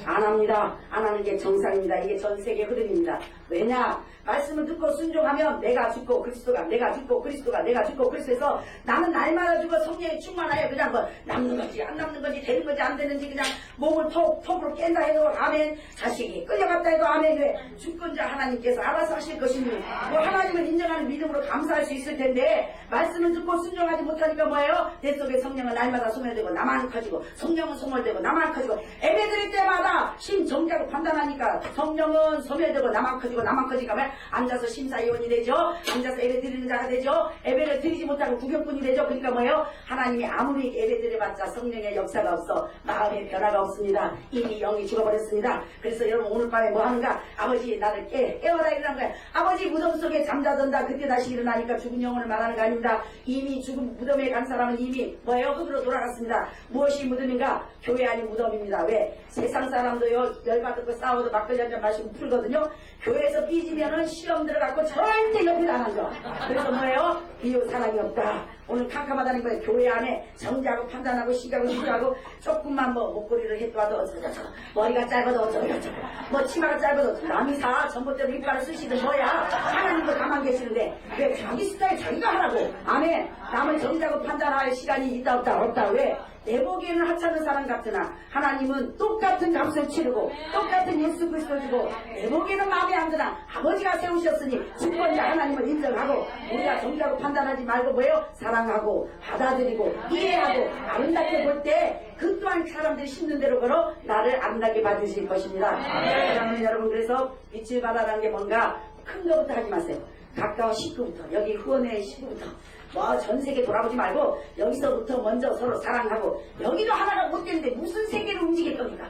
S2: 안 합니다. 안 하는 게 정상입니다. 이게 전 세계 흐름입니다. 왜냐? 말씀을 듣고 순종하면 내가 죽고 그리스도가 내가 죽고 그리스도에서 나는 날마다 죽어 성령이 충만하여 그냥 뭐 남는 건지 안 남는 건지 되는 건지 안 되는지 그냥 몸을 톱으로 깬다 해도 아멘. 자식이 끌려갔다 해도 아멘. 왜? 주권자 하나님께서 알아서 하실 것이니 뭐 하나님을 인정하는 믿음으로 감사할 수 있을 텐데 말씀을 듣고 순종하지 못하니까 뭐예요? 내 속에 성령은 날마다 소멸되고 나만 커지고 성령은 소멸되고 나만 커지고 예배 드릴 때마다 심정자로 판단하니까 성령은 소멸되고 나만 커지니까 왜? 앉아서 심사위원이 되죠. 앉아서 예배 드리는 자가 되죠. 예배를 드리지 못하고 구경꾼이 되죠. 그러니까 뭐예요? 하나님이 아무리 예배 드려봤자 성령의 역사가 없어 마음의 변화가 없습니다. 이미 영이 죽어버렸습니다. 그래서 여러분 오늘 밤에 뭐 하는가? 아버지 나를 깨워라 이러는 거예요. 아버지 무덤 속에 잠자던다 그때 다시 일어나니까 죽은 영혼을 말하는 거 아닙니다. 이미 죽은 무덤에 간 사람은 이미 뭐예요? 흙으로 돌아갔습니다. 무엇이 무덤인가? 교회 아닌 무덤입니다. 왜? 세상 사람도요 열받고 싸워도 막걸리 한잔 마시고 풀거든요. 교회에서 삐지면은 시험 들어갖고 절대 옆에 안 앉아. 그래서 뭐예요? 비유 사랑이 없다. 오늘 캄캄하다는 거예요. 교회 안에 정지하고 판단하고 시기하고 시기하고 조금만 뭐 목걸이를 해도와도 어쩌저쩌 머리가 짧아도 어쩌저쩌 뭐 치마가 짧아도 남이 사 전봇대로 이빨을 쓰시든 뭐야. 하나님도 가만 계시는데 왜 자기 스타일 자기가 하라고. 아멘. 남을 정지하고 판단할 시간이 있다 없다. 왜? 내 보기에는 하찮은 사람 같으나 하나님은 똑같은 값을 치르고 똑같은 예수 그리스도 주고 내 보기에는 마음에 안 드나 아버지가 세우셨으니 주권자 하나님을 인정하고 우리가 정지하고 판단하지 말고 뭐예요? 사랑하고 받아들이고 이해하고 아름답게 볼 때 그 또한 사람들이 심는 대로 걸어 나를 아름답게 봐주실 것입니다. 사랑하는 여러분, 그래서 빛을 발하라는 게 뭔가 큰 거부터 하지 마세요. 가까운 식구부터, 여기 후원회 식구부터 뭐 전 세계 돌아보지 말고 여기서부터 먼저 서로 사랑하고. 여기도 하나가 못 되는데 무슨 세계를 움직일 겁니까?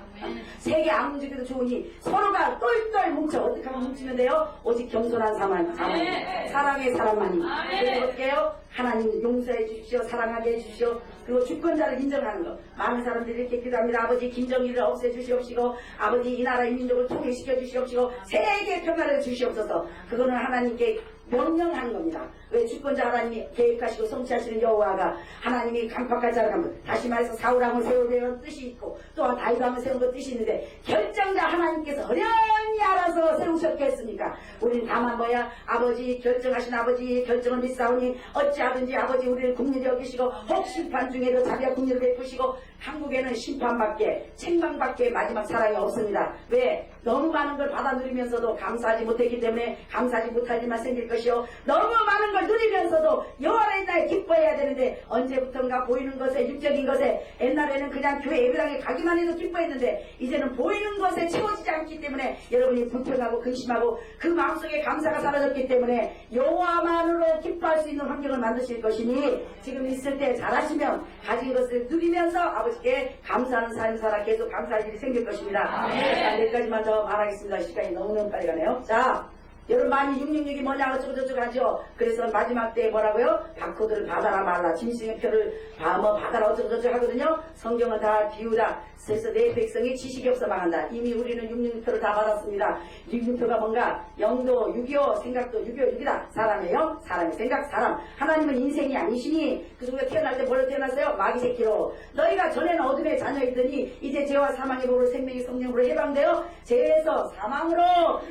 S2: 세계 안 움직여도 좋으니 서로가 똘똘 뭉쳐. 어떻게 하면 뭉치면 돼요? 오직 겸손한 사람만이, 사랑의 사람만이. 그래서 어떻게 해요? 하나님 용서해 주십시오. 사랑하게 해주십시오. 그리고 주권자를 인정하는 것. 많은 사람들이 이렇게 기도합니다. 아버지 김정일을 없애주시옵시고 아버지 이 나라 이 민족을 통일시켜 주시옵시고 세계 평화를 주시옵소서. 그거는 하나님께 명령하는 겁니다. 왜? 주권자 하나님이 계획하시고 성취하시는 여호와가 하나님이 강팍할 자를 하면, 다시 말해서 사울왕을 세우려는 뜻이 있고 또 다윗왕을 세운 것 뜻이 있는데 결정자 하나님께서 어련히 알아서 세우셨겠습니까? 우리는 다만 뭐야? 아버지 결정하신 아버지 결정을 믿사오니 어찌하든지 아버지 우리를 긍휼히 여기시고 혹 심판 중에도 자비와 긍휼을 베푸시고. 한국에는 심판밖에 책망밖에 마지막 사랑이 없습니다. 왜? 너무 많은 걸 받아 누리면서도 감사하지 못했기 때문에 감사하지 못할 일만 생길 것이요, 너무 많은 걸 누리면서도 여호와의 날 기뻐해야 되는데 언제부턴가 보이는 것에, 육적인 것에, 옛날에는 그냥 교회 예배당에 가기만 해도 기뻐했는데 이제는 보이는 것에 채워지지 않기 때문에 여러분이 불평하고 근심하고 그 마음속에 감사가 사라졌기 때문에 여호와만으로 기뻐할 수 있는 환경을 만드실 것이니 지금 있을 때 잘하시면 가진 것을 누리면서 아버지께 감사하는 삶 살아 계속 감사할 일이 생길 것입니다. 여기까지만 더 말하겠습니다. 시간이 너무너무 빨리 가네요. 자, 여러분 많이 666이 뭐냐 어쩌고저쩌고 하죠. 그래서 마지막 때에 뭐라고요? 바코드를 받아라 말라. 짐승의 표를 받아라 어쩌고저쩌고 하거든요. 성경은 다 비우다. 그래서 내 백성이 지식이 없어 망한다. 이미 우리는 666표를 다 받았습니다. 666표가 뭔가 영도 6.25 생각도 6.25 6이다. 사람의 영, 사람의 생각, 사람. 하나님은 인생이 아니시니 그래서 우리가 태어날 때 뭘로 태어났어요? 마귀 새끼로. 너희가 전에는 어둠의 자녀이더니 이제 죄와 사망의 법으로 생명의 성령으로 해방되어 죄에서 사망으로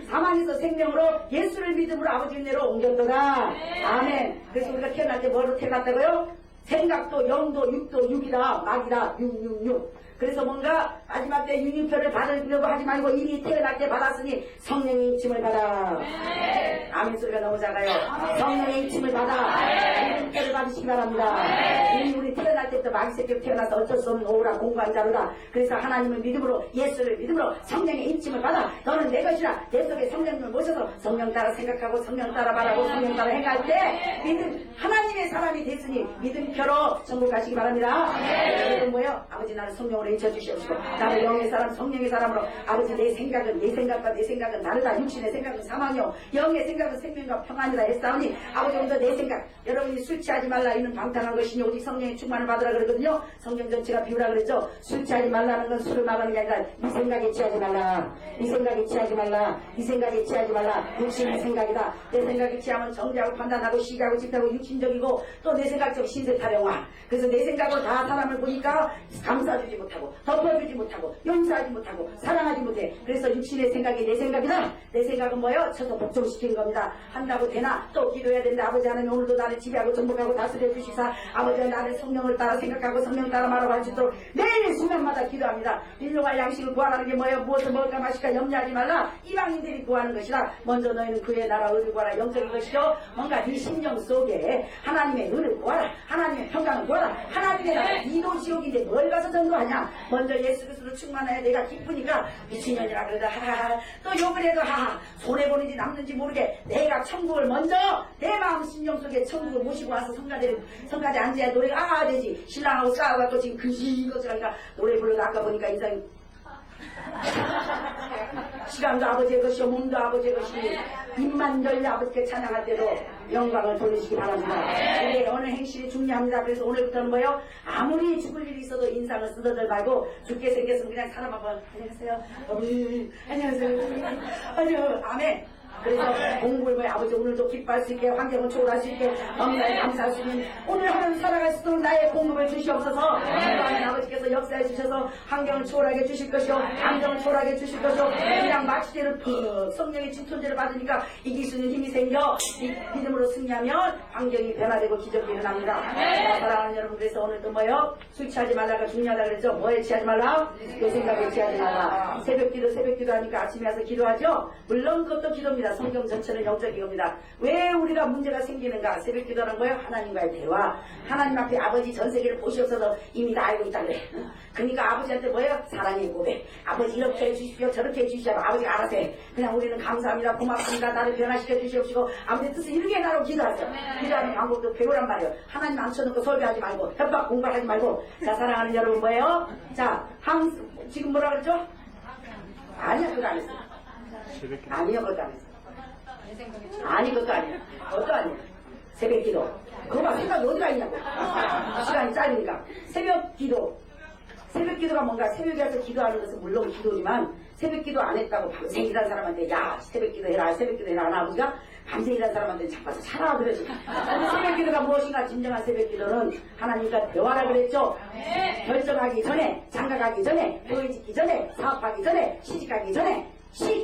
S2: 사망에서 생명으로 예수를 믿음으로 아버지 은혜로 옮겼도다. 아멘. 그래서 우리가 태어날 때 뭐로 태어났다고요? 생각도 영도 육도 6이다. 마귀다. 666. 그래서 뭔가 마지막 때 666표를 받으려고 하지 말고 이미 태어날 때 받았으니 성령의 인침을 받아. 아멘 소리가 너무 작아요. 성령의 인침을 받아. 666표를 받으시기 바랍니다. 이미 우리 태어날 때부터 마귀 새끼로 태어나서 어쩔 수 없는 오라 공부한 자로다. 그래서 하나님을 믿음으로 예수를 믿음으로 성령의 인침을 받아. 너는 내 것이라. 내 속에 성령님을 모셔서 성령 따라 생각하고 성령 따라 말하고 성령 따라 행할 때 믿음 하나님의 사람이 됐으니 믿음표로 천국 가시기 바랍니다. 이건 뭐예요? 아버지 나를 성령으로 인쳐주시옵시고 나를 영의 사람 성령의 사람으로 아버지 내 생각은 내 생각과 내 생각은 다르다. 육신의 생각은 사망이요 영의 생각은 생명과 평안이다 했사오니 아버지 오늘도 내 생각 여러분이 술 취하지 말라 이는 방탕한 것이니 오직 성령의 충만을 받으라 그러거든요. 성경 전체가 비우라 그랬죠. 술 취하지 말라는 건 술을 막는 게 아니라 네 생각에 취하지 말라. 네 생각에 취하지 말라. 네 생각에 취하지 말라. 육신의 생각이다. 내 생각에 취하면 정죄하고 판단하고 시기하고 집하고 육신적이고 또 내 생각적 신세 타령화. 그래서 내 생각으로 다 사람을 보니까 감싸주지 못하고 덮어주지 못하고 용서하지 못하고 사랑하지 못해. 그래서 육신의 생각이 내 생각이다. 내 생각은 뭐예요? 쳐서 복종시키는 겁니다. 한다고 되나? 또 기도해야 된다. 아버지 하나님 오늘도 나를 지배하고 정복하고 다스려 주시사 아버지와 나를 성령을 따라 생각하고 성령 따라 말하고 할 수 있도록 매일 순간마다 기도합니다. 일용할 양식을 구하라는 게 뭐예요? 무엇을 먹을까 마실까 염려하지 말라. 이방인들이 구하는 것이라. 먼저 너희는 그의 나라 의를 구하라. 영적인 것이죠. 뭔가 네 심령 속에 하나님의 의를 구하라. 하나님의 평강을 구하라. 하나님의 나라 이도 지옥인데 뭘 가서 전도하냐. 먼저 예수 그리스도로 충만해야 내가 기쁘니까 미친년이라 그러다 하하하. 또 욕을 해도 하하. 손해보는지 남는지 모르게 내가 천국을 먼저 내 마음 심령 속에 천국을 모시고 와서 성가대 앉아야 노래가 되지. 신랑하고 싸워갖고 지금 그것을 하니까 노래 불러도 아까 보니까 인상이 시간도 아버지의 것이요 몸도 아버지의 것이니 입만 열려 아버지께 찬양할 때도 영광을 돌리시기 바랍니다. 우리의 어느 행실이 중요합니다. 그래서 오늘부터는 뭐예요? 아무리 죽을 일이 있어도 인상을 쓰더들 말고 죽게 생겼으면 그냥 사람 한번 안녕하세요. 안녕하세요. 아주 아멘. 그래서 공부를 뭐야 아버지 오늘도 기뻐할 수 있게 환경을 초월할 수 있게 너무나 감사할 수 있는 오늘 하루 살아갈 수 있도록 나의 공급을 주시옵소서. 하나님 아버지께서 역사해 주셔서 환경을 초월하게 주실 것이요 감정을 초월하게 주실 것이요 그냥 마취제를 성령의 진통제를 받으니까 이길 수 있는 힘이 생겨 믿음으로 승리하면 환경이 변화되고 기적이 일어납니다. 사랑하는 여러분 그래서 오늘도 뭐요? 술 취하지 말라가 중요하다 그랬죠. 뭐에 취하지 말라? 내 생각에 취하지 말라. 새벽기도 하니까 아침에 와서 기도하죠. 물론 그것도 기도입니다. 성경 전체는 영적인 겁니다. 왜 우리가 문제가 생기는가? 새벽 기도하는 거예요. 하나님과의 대화. 하나님 앞에 아버지 전 세계를 보시옵소서 이미 다 알고 있다 그래. 그러니까 아버지한테 뭐예요? 사랑의 고백. 아버지 이렇게 해주십시오. 저렇게 해주시오. 아버지가 알아서 해. 그냥 우리는 감사합니다. 고맙습니다. 나를 변화시켜 주시옵시고 아버지 뜻을 이루게 나로 기도하세요. 기도하는 방법도 배우란 말이에요. 하나님 앉혀놓고 설교하지 말고 협박 공부하지 말고. 자 사랑하는 여러분 뭐예요? 자 지금 뭐라 그랬죠? 아니요 그거 안 했어요. 아니요 그것도 안 했어요. 아니 그것도 아니야. 그것도 아니야. 새벽 기도. 그거가 생각이 어디가 있냐고. 시간이 짧으니까. 새벽 기도. 새벽 기도가 뭔가 새벽에 와서 기도하는 것은 물론 기도지만 새벽 기도 안 했다고 밤새 일한 사람한테 야 새벽 기도 해라 새벽 기도 해라 하나 아버지가 밤새 일한 사람한테 잡아서 차라 그러지. 새벽 기도가 무엇인가 진정한 새벽 기도는 하나님과 대화라 그랬죠. 결정하기 전에 장가가기 전에 교회 짓기 전에 사업하기 전에 시집가기 전에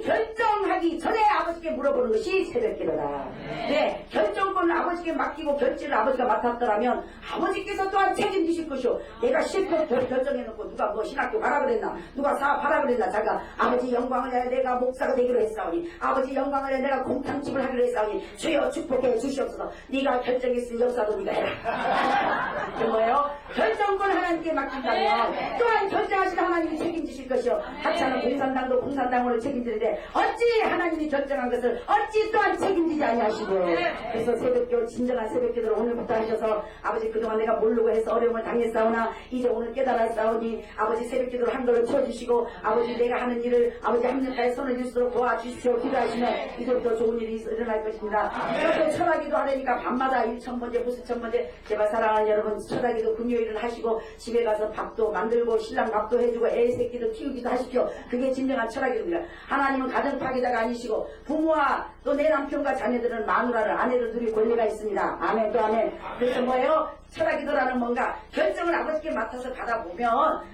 S2: 결정하기 전에 아버지께 물어보는 것이 새벽기도다. 네, 결정권을 아버지께 맡기고 결제를 아버지가 맡았더라면 아버지께서 또한 책임지실 것이오. 내가 실컷 결정해놓고 누가 뭐 신학교 가라 그랬나 누가 사업하라 그랬나 자가 아버지 영광을 위하여 내가 목사가 되기로 했사오니 아버지 영광을 위하여 내가 공탕집을 하기로 했사오니 주여 축복해 주시옵소서. 네가 결정했으니 역사도 네가 해라. 그 뭐예요? 결정권을 하나님께 맡긴다면 또한 결정하시는 하나님이 책임지실 것이오. 하찮은 공산당도 공산당으로 책임 책임지는데 어찌 하나님이 결정한 것을 어찌 또한 책임지지 아니하시고 그래서 새벽기도 진정한 새벽기도를 오늘부터 하셔서 아버지 그동안 내가 모르고 해서 어려움을 당했사오나 이제 오늘 깨달았사오니 아버지 새벽기도를 한 걸로 쳐주시고 아버지 내가 하는 일을 아버지 합력하여 손을 들수록 도와주시오 기도하시면 이제부터 좋은 일이 일어날 것입니다. 그렇게 철학기도 하려니까 밤마다 1,000번째 무슨 1,000번째 제발 사랑하는 여러분 철학기도 금요일을 하시고 집에 가서 밥도 만들고 신랑 밥도 해주고 애 새끼도 키우기도 하십시오. 그게 진정한 철학입니다. 하나님은 가정 파괴자가 아니시고 부모와 또 내 남편과 자녀들은 마누라를 아내를 누릴 권리가 있습니다. 아멘 또 아멘. 그래서 뭐예요? 철학기도라는 뭔가 결정을 아버지께 맡아서 가다 보면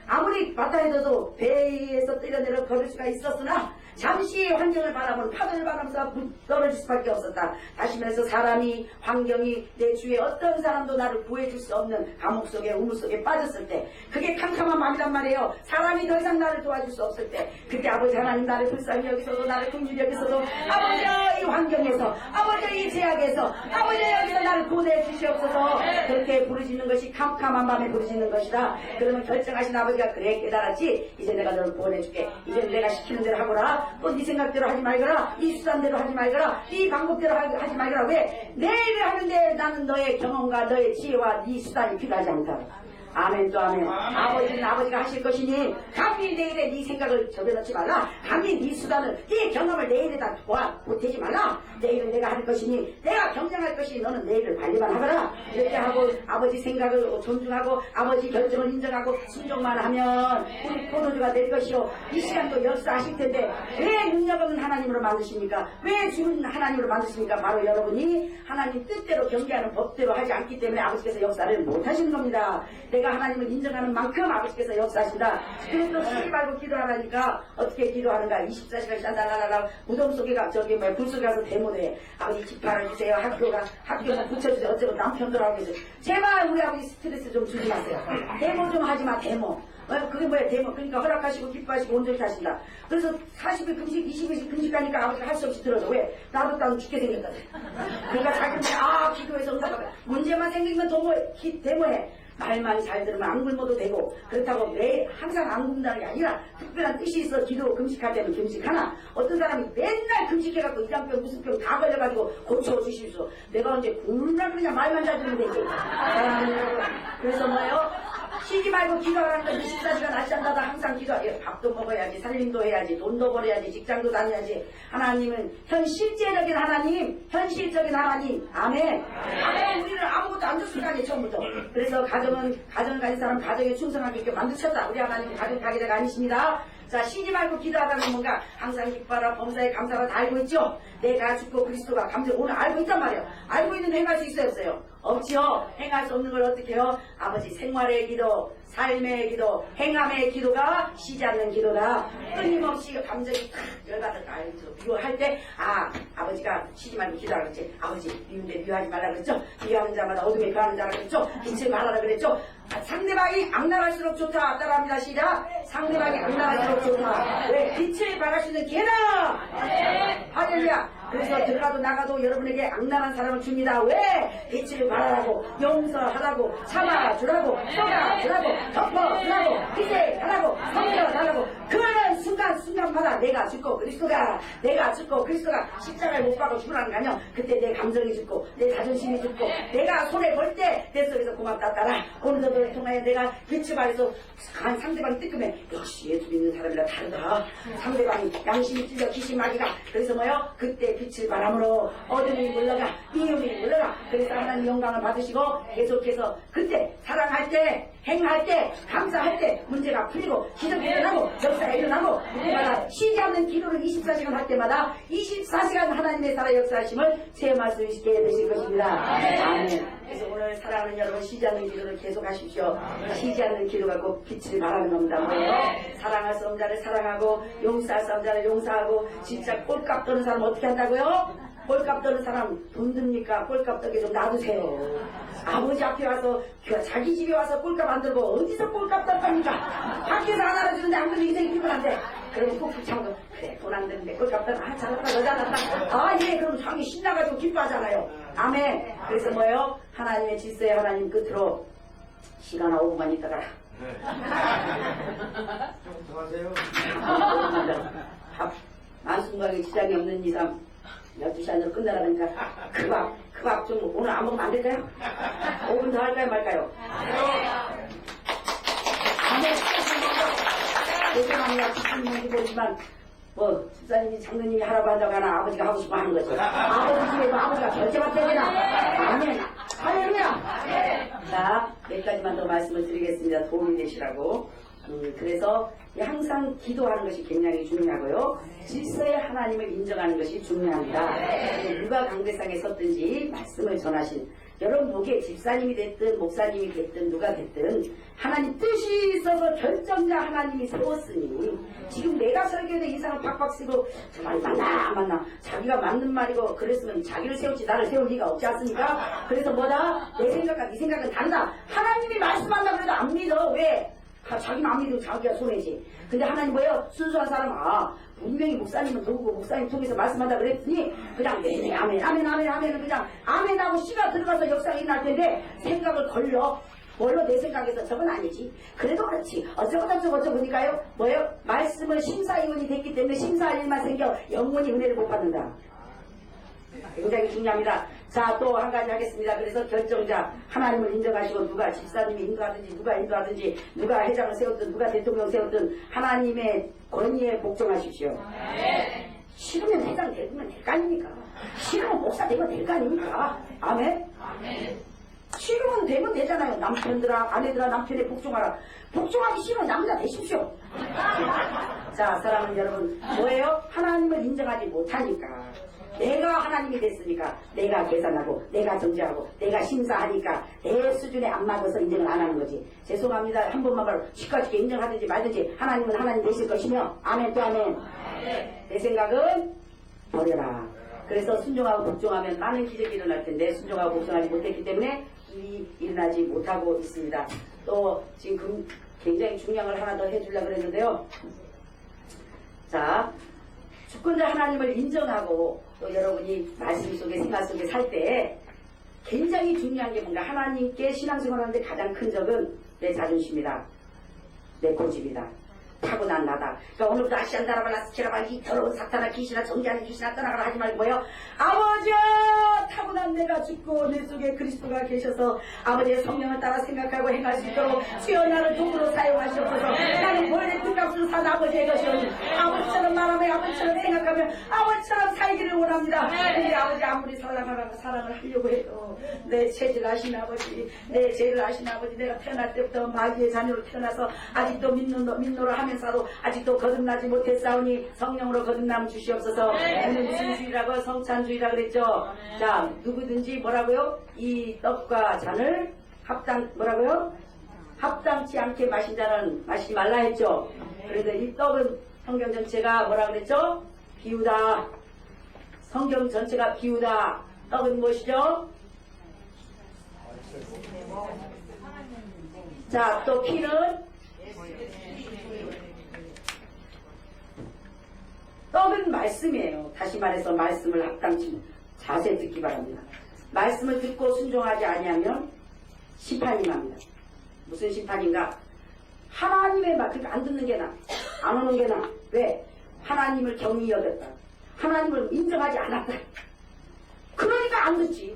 S2: 아무리 맡아 해도 배에서 뛰어내려 걸을 수가 있었으나 잠시 환경을 바라보면 파도를 바라면서 떨어질 수밖에 없었다. 다시 말해서 사람이 환경이 내 주위에 어떤 사람도 나를 구해줄 수 없는 감옥 속에 우물 속에 빠졌을 때 그게 캄캄한 마음이란 말이에요. 사람이 더 이상 나를 도와줄 수 없을 때 그때 아버지 하나님 나를 불쌍히 여기서도 나를 긍휼히 여기서도 아버지 이 환경에서 아버지 이 제약에서 아버지 여기서 나를 구원해 주시옵소서. 그렇게 부르짖는 것이 캄캄한 밤에 부르짖는 것이다. 그러면 결정하신 아버지가 그래 깨달았지 이제 내가 너를 구원해 줄게. 이제 내가 시키는 대로 하거라. 또 네 생각대로 하지 말거라. 네 수단대로 하지 말거라. 네 방법대로 하지 말거라. 왜? 내 일을 하는데 나는 너의 경험과 너의 지혜와 네 수단이 필요하지 않다. 아멘 또 아멘. 아버지는 아버지가 하실 것이니 감히 내 일에 네 생각을 접어넣지 말라. 감히 네 수단을 네 경험을 내 일에다 보태지 말라. 내 일은 내가 할 것이니 내가 경쟁할 것이니 너는 내 일을 관리만 하거라. 이렇게 하고 아버지 생각을 존중하고 아버지 결정을 인정하고 순종만 하면 우리 포도주가 될 것이요 이 시간도 역사하실 텐데 왜 능력 없는 하나님으로 만드십니까? 왜 주는 하나님으로 만드십니까? 바로 여러분이 하나님 뜻대로 경계하는 법대로 하지 않기 때문에 아버지께서 역사를 못하시는 겁니다. 내가 하나님을 인정하는 만큼 아버지께서 역사하신다. 그래서 쉬지 말고 기도하라니까 어떻게 기도하는가? 24시간 샤달라라라 무덤 속에 불 속에 가서 데모대. 아버지 집 팔아주세요. 학교가 붙여주세요. 어쩌고 남편들 하고 계세요. 제발 우리 아버지 스트레스 좀 주지 마세요. 데모 좀 하지 마. 데모. 그게 뭐야 데모. 그러니까 허락하시고 기뻐하시고 온전히 하신다. 그래서 40일 금식 20일씩 금식하니까 아버지가 할 수 없이 들어서 왜? 나도 따로 죽게 생겼다. 그러니까 자기는 기도해서 응답하다. 문제만 생기면 데모해. 말만 잘 들으면 안 굶어도 되고 그렇다고 매 항상 안 굶는다는 게 아니라 특별한 뜻이 있어 기도 금식할 때는 금식하나 어떤 사람이 맨날 금식해갖고 이장병 무슨 병 다 걸려가지고 고쳐주십시오. 내가 언제 굶나 그러냐 말만 잘 들으면 되지. 그래서 뭐예요? 쉬지 말고 기도하라는 건 24시간 낮잠자다 항상 기도하지. 밥도 먹어야지 살림도 해야지 돈도 벌어야지 직장도 다녀야지. 하나님은 현실적인 하나님 현실적인 하나님. 아멘. 아멘. 우리는 아무것도 안 줬을 거 아니에요 처음부터. 그래서 가정을 가진 사람 가정에 충성하게 이렇게 만드셨다. 우리 하나님은 가정 파괴자가 아니십니다. 자 쉬지 말고 기도하다는 뭔가 항상 기뻐하라 범사에 감사가 다 알고 있죠. 내가 죽고 그리스도가 감정 오늘 알고 있단 말이에요. 알고 있는데 행할 수 있어요 없어요? 없지요. 행할 수 없는 걸 어떻게 해요? 아버지 생활의 기도 삶의 기도 행함의 기도가 쉬지 않는 기도다. 끊임없이 감정이 탁 열받아 미워할 때 아버지가 쉬지 말고 기도하라 그랬지. 아버지 미운데 미워하지 말라 그랬죠. 미워하는 자마다 어둠에 거하는 자라 그랬죠. 빛을 발하라 그랬죠. 상대방이 악랄할수록 좋다. 따라합니다. 시작. 상대방이 악랄할수록 좋다. 왜? 빛을 발할 수 있는 기회다. 할렐루야. 그래서 들어가도 나가도 여러분에게 악랄한 사람을 줍니다. 왜? 빛을 발하라고 용서하라고 참아주라고 쏟아주라고 덮어주라고 희생하라고 섬겨달라고 그러는 순간마다 내가 죽고 그리스도가 십자가에 못 박아 죽으라는 거 아니야. 그때 내 감정이 죽고 내 자존심이 죽고 내가 손해볼 때 내 속에서 고맙다 따라 오늘도 통하여 내가 빛을 발해서 상대방이 뜨끔해. 역시 예수 믿는 사람이라 다르다. 상대방이 양심이 찢어 기심하기가 그래서 뭐요? 그때 빛을 바람으로 어둠이 물러가 미움이 물러가. 그래서 하나님 영광을 받으시고 계속해서 그때 사랑할 때 행할 때 감사할 때 문제가 풀리고 기적이 일어나고 역사가 일어나고 그때마다 쉬지 않는 기도를 24시간 할 때마다 24시간 하나님의 살아 역사하심을 체험할 수 있게 되실 것입니다. 아멘. 그래서 오늘 사랑하는 여러분 쉬지 않는 기도를 계속하십시오. 쉬지 않는 기도가 꼭 빛을 발하는 겁니다. 뭐예요? 사랑할 수 없는 자를 사랑하고 용서할 수 없는 자를 용서하고 진짜 꼴값 떠는 사람 어떻게 한다고요? 꼴값 떠는 사람 돈 듭니까? 꼴값 떠게 좀 놔두세요. 아버지 앞에 와서 자기 집에 와서 꼴값 안 들고 어디서 꼴값 떨 겁니까? 밖에서 안 알아주는데 안 그러면 인생이 피곤한데 그러면 꾹꾹 참고 그래 돈 안 드는데 꼴값 떠 잘났다 너 잘났다 예 그럼 자기 신나가지고 기뻐하잖아요. 아멘. 그래서 뭐예요? 하나님의 질서의 하나님 끝으로 시간 5분만 있다가
S3: 좀 더 하세요.
S2: 건강에 지장이 없는 이상 12시 안으로 끝나라니까 그 밥 좀 오늘 안 먹으면 안 될까요? 5분 더 할까요 말까요? 죄송합니다. 집사님이 보지만 뭐 집사님이 장로님이 하라고 한다고 하나 아버지가 하고 싶어 하는 거죠. 아버지 집에도 아버지가 결제 맡아야 되나? 아멘. 할렐루야. 자, 몇 가지만 더 말씀을 드리겠습니다. 도움이 되시라고. 그래서 항상 기도하는 것이 굉장히 중요하고요. 질서의 하나님을 인정하는 것이 중요합니다. 누가 강대상에 섰든지 말씀을 전하신 여러분 보기에 집사님이 됐든 목사님이 됐든 누가 됐든 하나님 뜻이 있어서 결정자 하나님이 세웠으니 지금 내가 설교에 이상을 팍팍 쓰고 저 말이 맞나 안 맞나 자기가 맞는 말이고 그랬으면 자기를 세웠지 나를 세울 리가 없지 않습니까? 그래서 뭐다? 내 생각과 네 생각은 다르다. 하나님이 말씀한다고 해도 안 믿어. 왜? 자기는 안 믿으면 자기가 손해지. 근데 하나님 뭐예요? 순수한 사람은 분명히 목사님은 누구고 목사님 통해서 말씀한다 그랬더니 그냥 네 아멘 아멘 아멘 아멘은 그냥 아멘하고 씨가 들어가서 역사가 일어날 텐데 생각을 걸려. 뭘로 내 생각에서 저건 아니지. 그래도 그렇지. 어쩌고 보니까요. 뭐예요? 말씀을 심사위원이 됐기 때문에 심사할 일만 생겨 영원히 은혜를 못 받는다. 굉장히 중요합니다. 자, 또 한 가지 하겠습니다. 그래서 결정자 하나님을 인정하시고 누가 집사님이 인도하든지 누가 인도하든지 누가 회장을 세웠든 누가 대통령 세웠든 하나님의 권위에 복종하십시오. 싫으면 회장 되면 될 거 아닙니까? 싫으면 목사 되면 될 거 아닙니까? 아멘? 싫으면 되면 되잖아요. 남편들아 아내들아 남편에 복종하라. 복종하기 싫으면 남자 되십시오. 자, 사랑하는 여러분 뭐예요? 하나님을 인정하지 못하니까 내가 하나님이 됐으니까 내가 계산하고 내가 정죄하고 내가 심사하니까 내 수준에 안 맞아서 인정을 안 하는 거지. 죄송합니다. 한 번만 말로 시까지 인정하든지 말든지 하나님은 하나님 되실 것이며 아멘 또 아멘. 내 생각은 버려라. 그래서 순종하고 복종하면 많은 기적이 일어날 텐데 순종하고 복종하지 못했기 때문에 일이 일어나지 못하고 있습니다. 또 지금 굉장히 중요한 걸 하나 더 해주려고 그랬는데요. 자, 주권자 하나님을 인정하고 또 여러분이 말씀 속에 생각 속에 살 때 굉장히 중요한 게 뭔가 하나님께 신앙생활하는데 가장 큰 적은 내 자존심이다. 내 고집이다. 타고난 나다. 그러니까 오늘부터 아시안다라발라 스키라발 이 더러운 사탄아 귀신아 정죄하는 귀신아 떠나가라 하지 말고 뭐요? 아버지야 타고난 내가 죽고 내 속에 그리스도가 계셔서 아버지의 성령을 따라 생각하고 행할 수 있도록 주여 나를 도구로 사용하시옵소서. 나는 본래 뜻값으로 산 아버지의 것이오니 아버지처럼 말하며 아버지처럼 생각하며 아버지처럼 살기를 원합니다. 근데 아버지 아무리 사랑을 하려고 해도 내 체질 아신 아버지 내 죄를 아신 아버지 내가 태어날 때부터 마귀의 자녀로 태어나서 아직도 믿노라 하면서도 아직도 거듭나지 못했사오니 성령으로 거듭남 주시옵소서. 오늘 무슨 주일이라고 성찬주의라 그랬죠. 자, 누구든지 뭐라고요? 이 떡과 잔을 뭐라고요? 합당치 않게 마신 자는 마시지 말라 했죠. 그래서 이 떡은 성경 전체가 뭐라 그랬죠? 비우다. 성경 전체가 비우다. 떡은 무엇이죠? 자, 또 피는 떡은 말씀이에요. 다시 말해서 말씀을 합당치 자세히 듣기 바랍니다. 말씀을 듣고 순종하지 아니하면 심판이 납니다. 무슨 심판인가? 하나님의 말, 그러니까 안 듣는 게 나, 안 오는 게 나. 왜? 하나님을 경히 여겼다. 하나님을 인정하지 않았다. 그러니까 안 듣지.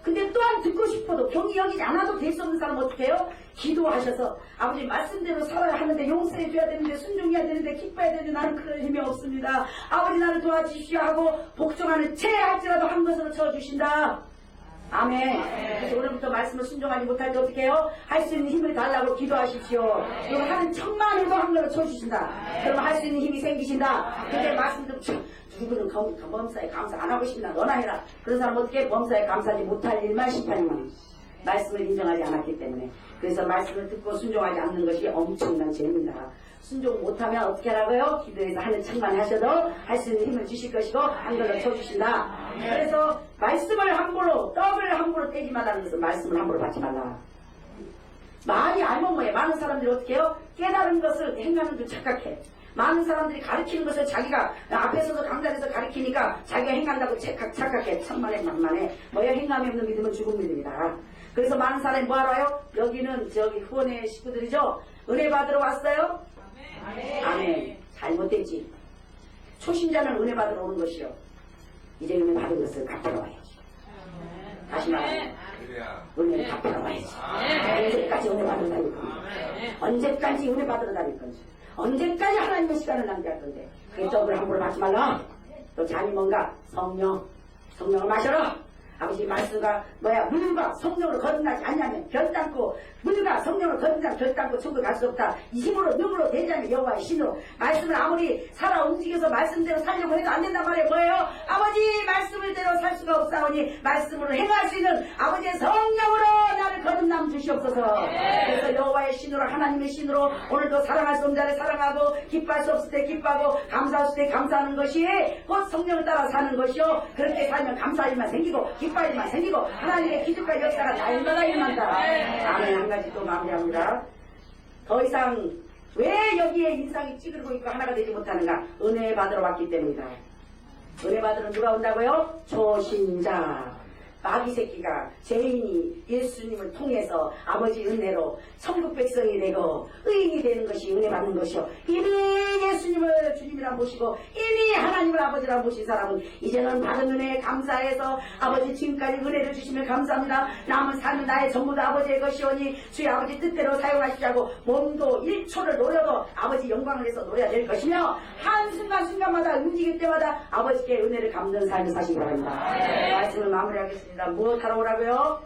S2: 근데 또한 듣고 싶어도 경히 여기지 않아도 될 수 없는 사람은 어떻게 해요? 기도하셔서 아버지 말씀대로 살아야 하는데 용서해줘야 되는데 순종해야 되는데 기뻐해야 되는데 나는 그럴 힘이 없습니다. 아버지 나를 도와주십시오 하고 복종하는 채 할지라도 한 것으로 쳐주신다. 아멘. 그래서 오늘부터 말씀을 순종하지 못할 때 어떻게 해요? 할 수 있는 힘을 달라고 기도하십시오. 그럼 하는 척만 해도 한 걸로 쳐주신다. 그러면 할 수 있는 힘이 생기신다. 근데 말씀도 누구는 범사에 감사 안 하고 싶나 너나 해라. 그런 사람 어떻게 범사에 감사하지 못할 일만 심판이만 말씀을 인정하지 않았기 때문에. 그래서 말씀을 듣고 순종하지 않는 것이 엄청난 죄입니다. 순종 못하면 어떻게 하라고요? 기도해서 하는 척만 하셔도 할 수 있는 힘을 주실 것이고 한 걸로 쳐주신다. 그래서 말씀을 함부로 떡을 함부로 떼지 말라는 것은 말씀을 함부로 받지 말라. 많이 알면 뭐해? 많은 사람들이 어떻게 해요? 깨달은 것을 행하는 줄 착각해. 많은 사람들이 가르치는 것을 자기가 앞에서도 강단에서 가르치니까 자기가 행한다고 착각해. 천만에 만만해. 뭐야? 행함이 없는 믿음은 죽은 믿음이다. 그래서 많은 사람이 뭐하러 와요? 여기는 저기 후원회 식구들이죠. 은혜 받으러 왔어요? 아멘. 잘못됐지. 초신자는 은혜 받으러 오는 것이요. 이제 은혜 받은 것을 갚으러 와야지. 다시 말하면 은혜를 갚으러 와야지. 언제까지 은혜 받으러 다닐 겁니다. 언제까지 은혜 받으러 다닐 건지. 언제까지 하나님의 시간을 낭비할 건데. 그 떡을 함부로 받지 말라. 또 잔이 뭔가? 성령을 마셔라. 아버지 말씀과 뭐야 물과 성령으로 거듭나지 않냐면 결단코 물과 성령으로 거듭나면 결단코 천국 갈 수 없다. 이 힘으로 능으로 대장의 여호와의 신으로 말씀을 아무리 살아 움직여서 말씀대로 살려고 해도 안 된단 말이에요. 뭐예요? 아버지 말씀을대로 살 수가 없사오니 말씀으로 행할 수 있는 아버지의 성령으로 나를 거듭남 주시옵소서. 그래서 여호와의 신으로 하나님의 신으로 오늘도 사랑할 수 없는 자를 사랑하고 기뻐할 수 없을 때 기뻐하고 감사할 때 감사하는 것이 곧 성령을 따라 사는 것이요. 그렇게 살면 감사할 일만 생기고 기뻐할 일만 생기고 하나님의 기적과 역사가 날마다 일어난다. 아멘. 한 가지 또 마무리합니다. 더 이상 왜 여기에 인상이 찌그러고 있고 하나가 되지 못하는가? 은혜 받으러 왔기 때문이다. 은혜 받으러 누가 온다고요? 초신자. 마귀 새끼가 죄인이 예수님을 통해서 아버지 은혜로 천국 백성이 되고 의인이 되는 것이 은혜 받는 것이요. 이미 예수님을 주님이라 모시고 이미 하나님을 아버지라 모신 사람은 이제는 받은 은혜에 감사해서 아버지 지금까지 은혜를 주시며 감사합니다. 남은 삶은 나의 전부 다 아버지의 것이오니 주의 아버지 뜻대로 사용하시자고 몸도 1초를 노려도 아버지 영광을 내서 노려야 될 것이며 한순간순간마다 움직일 때마다 아버지께 은혜를 갚는 삶을 사시기 바랍니다. 말씀을 마무리하겠습니다. 무엇 하러 오라고요?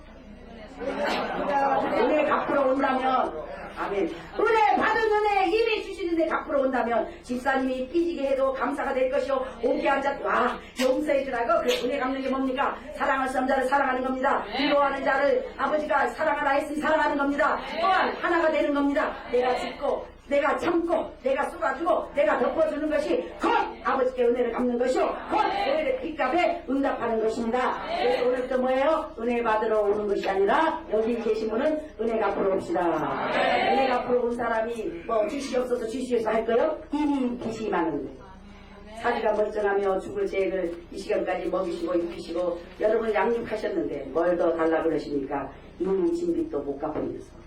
S2: 은혜 갚으러 온다면 아멘. 은혜 받은 은혜 이미 주신 은혜 갚으러 온다면 집사님이 삐지게 해도 감사가 될 것이요. 오게 앉아 와 용서해 주라고. 그래 은혜 갚는 게 뭡니까? 사랑할 수 없는 자를 사랑하는 겁니다. 위로하는 자를 아버지가 사랑하라 했으니 사랑하는 겁니다. 또한 하나가 되는 겁니다. 내가 죽고 내가 참고 내가 쏟아주고 내가 덮어주는 것이 곧 아버지께 은혜를 갚는 것이요 곧 은혜의 빚값에 응답하는 것입니다. 그래서 오늘부터 뭐예요? 은혜 받으러 오는 것이 아니라 여기 계신 분은 은혜 갚으러 옵시다. 은혜 갚으러 온 사람이 뭐 주시옵소서 주시옵소서 할 거요? 이미 빚이 많은 거예요. 사지가 멀쩡하며 죽을 죄를 이 시간까지 먹이시고 입히시고 여러분 양육하셨는데 뭘 더 달라 그러십니까? 이미 진 빚도 못 갚으면서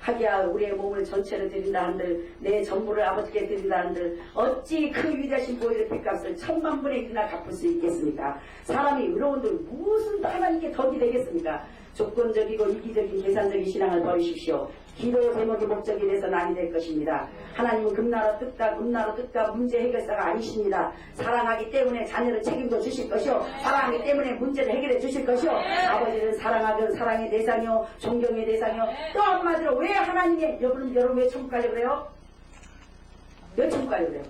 S2: 하기야 우리의 몸을 전체를 드린다 한들 내 전부를 아버지께 드린다 한들 어찌 그 위대하신 보혈의 빚값을 1000만분의 1이나 갚을 수 있겠습니까? 사람이 의로운들 무슨 하나님께 덕이 되겠습니까? 조건적이고 이기적인 계산적인 신앙을 버리십시오. 기도 제목이 목적이 돼서는 아니 될 것입니다. 하나님은 금나라 뜻과 문제 해결사가 아니십니다. 사랑하기 때문에 자녀를 책임져 주실 것이요 사랑하기 때문에 문제를 해결해 주실 것이요 아버지는 사랑하던 사랑의 대상이요 존경의 대상이요 또 한마디로 왜 하나님의 여러분 왜 천국 가려고 그래요? 왜 천국 가려고 그래요?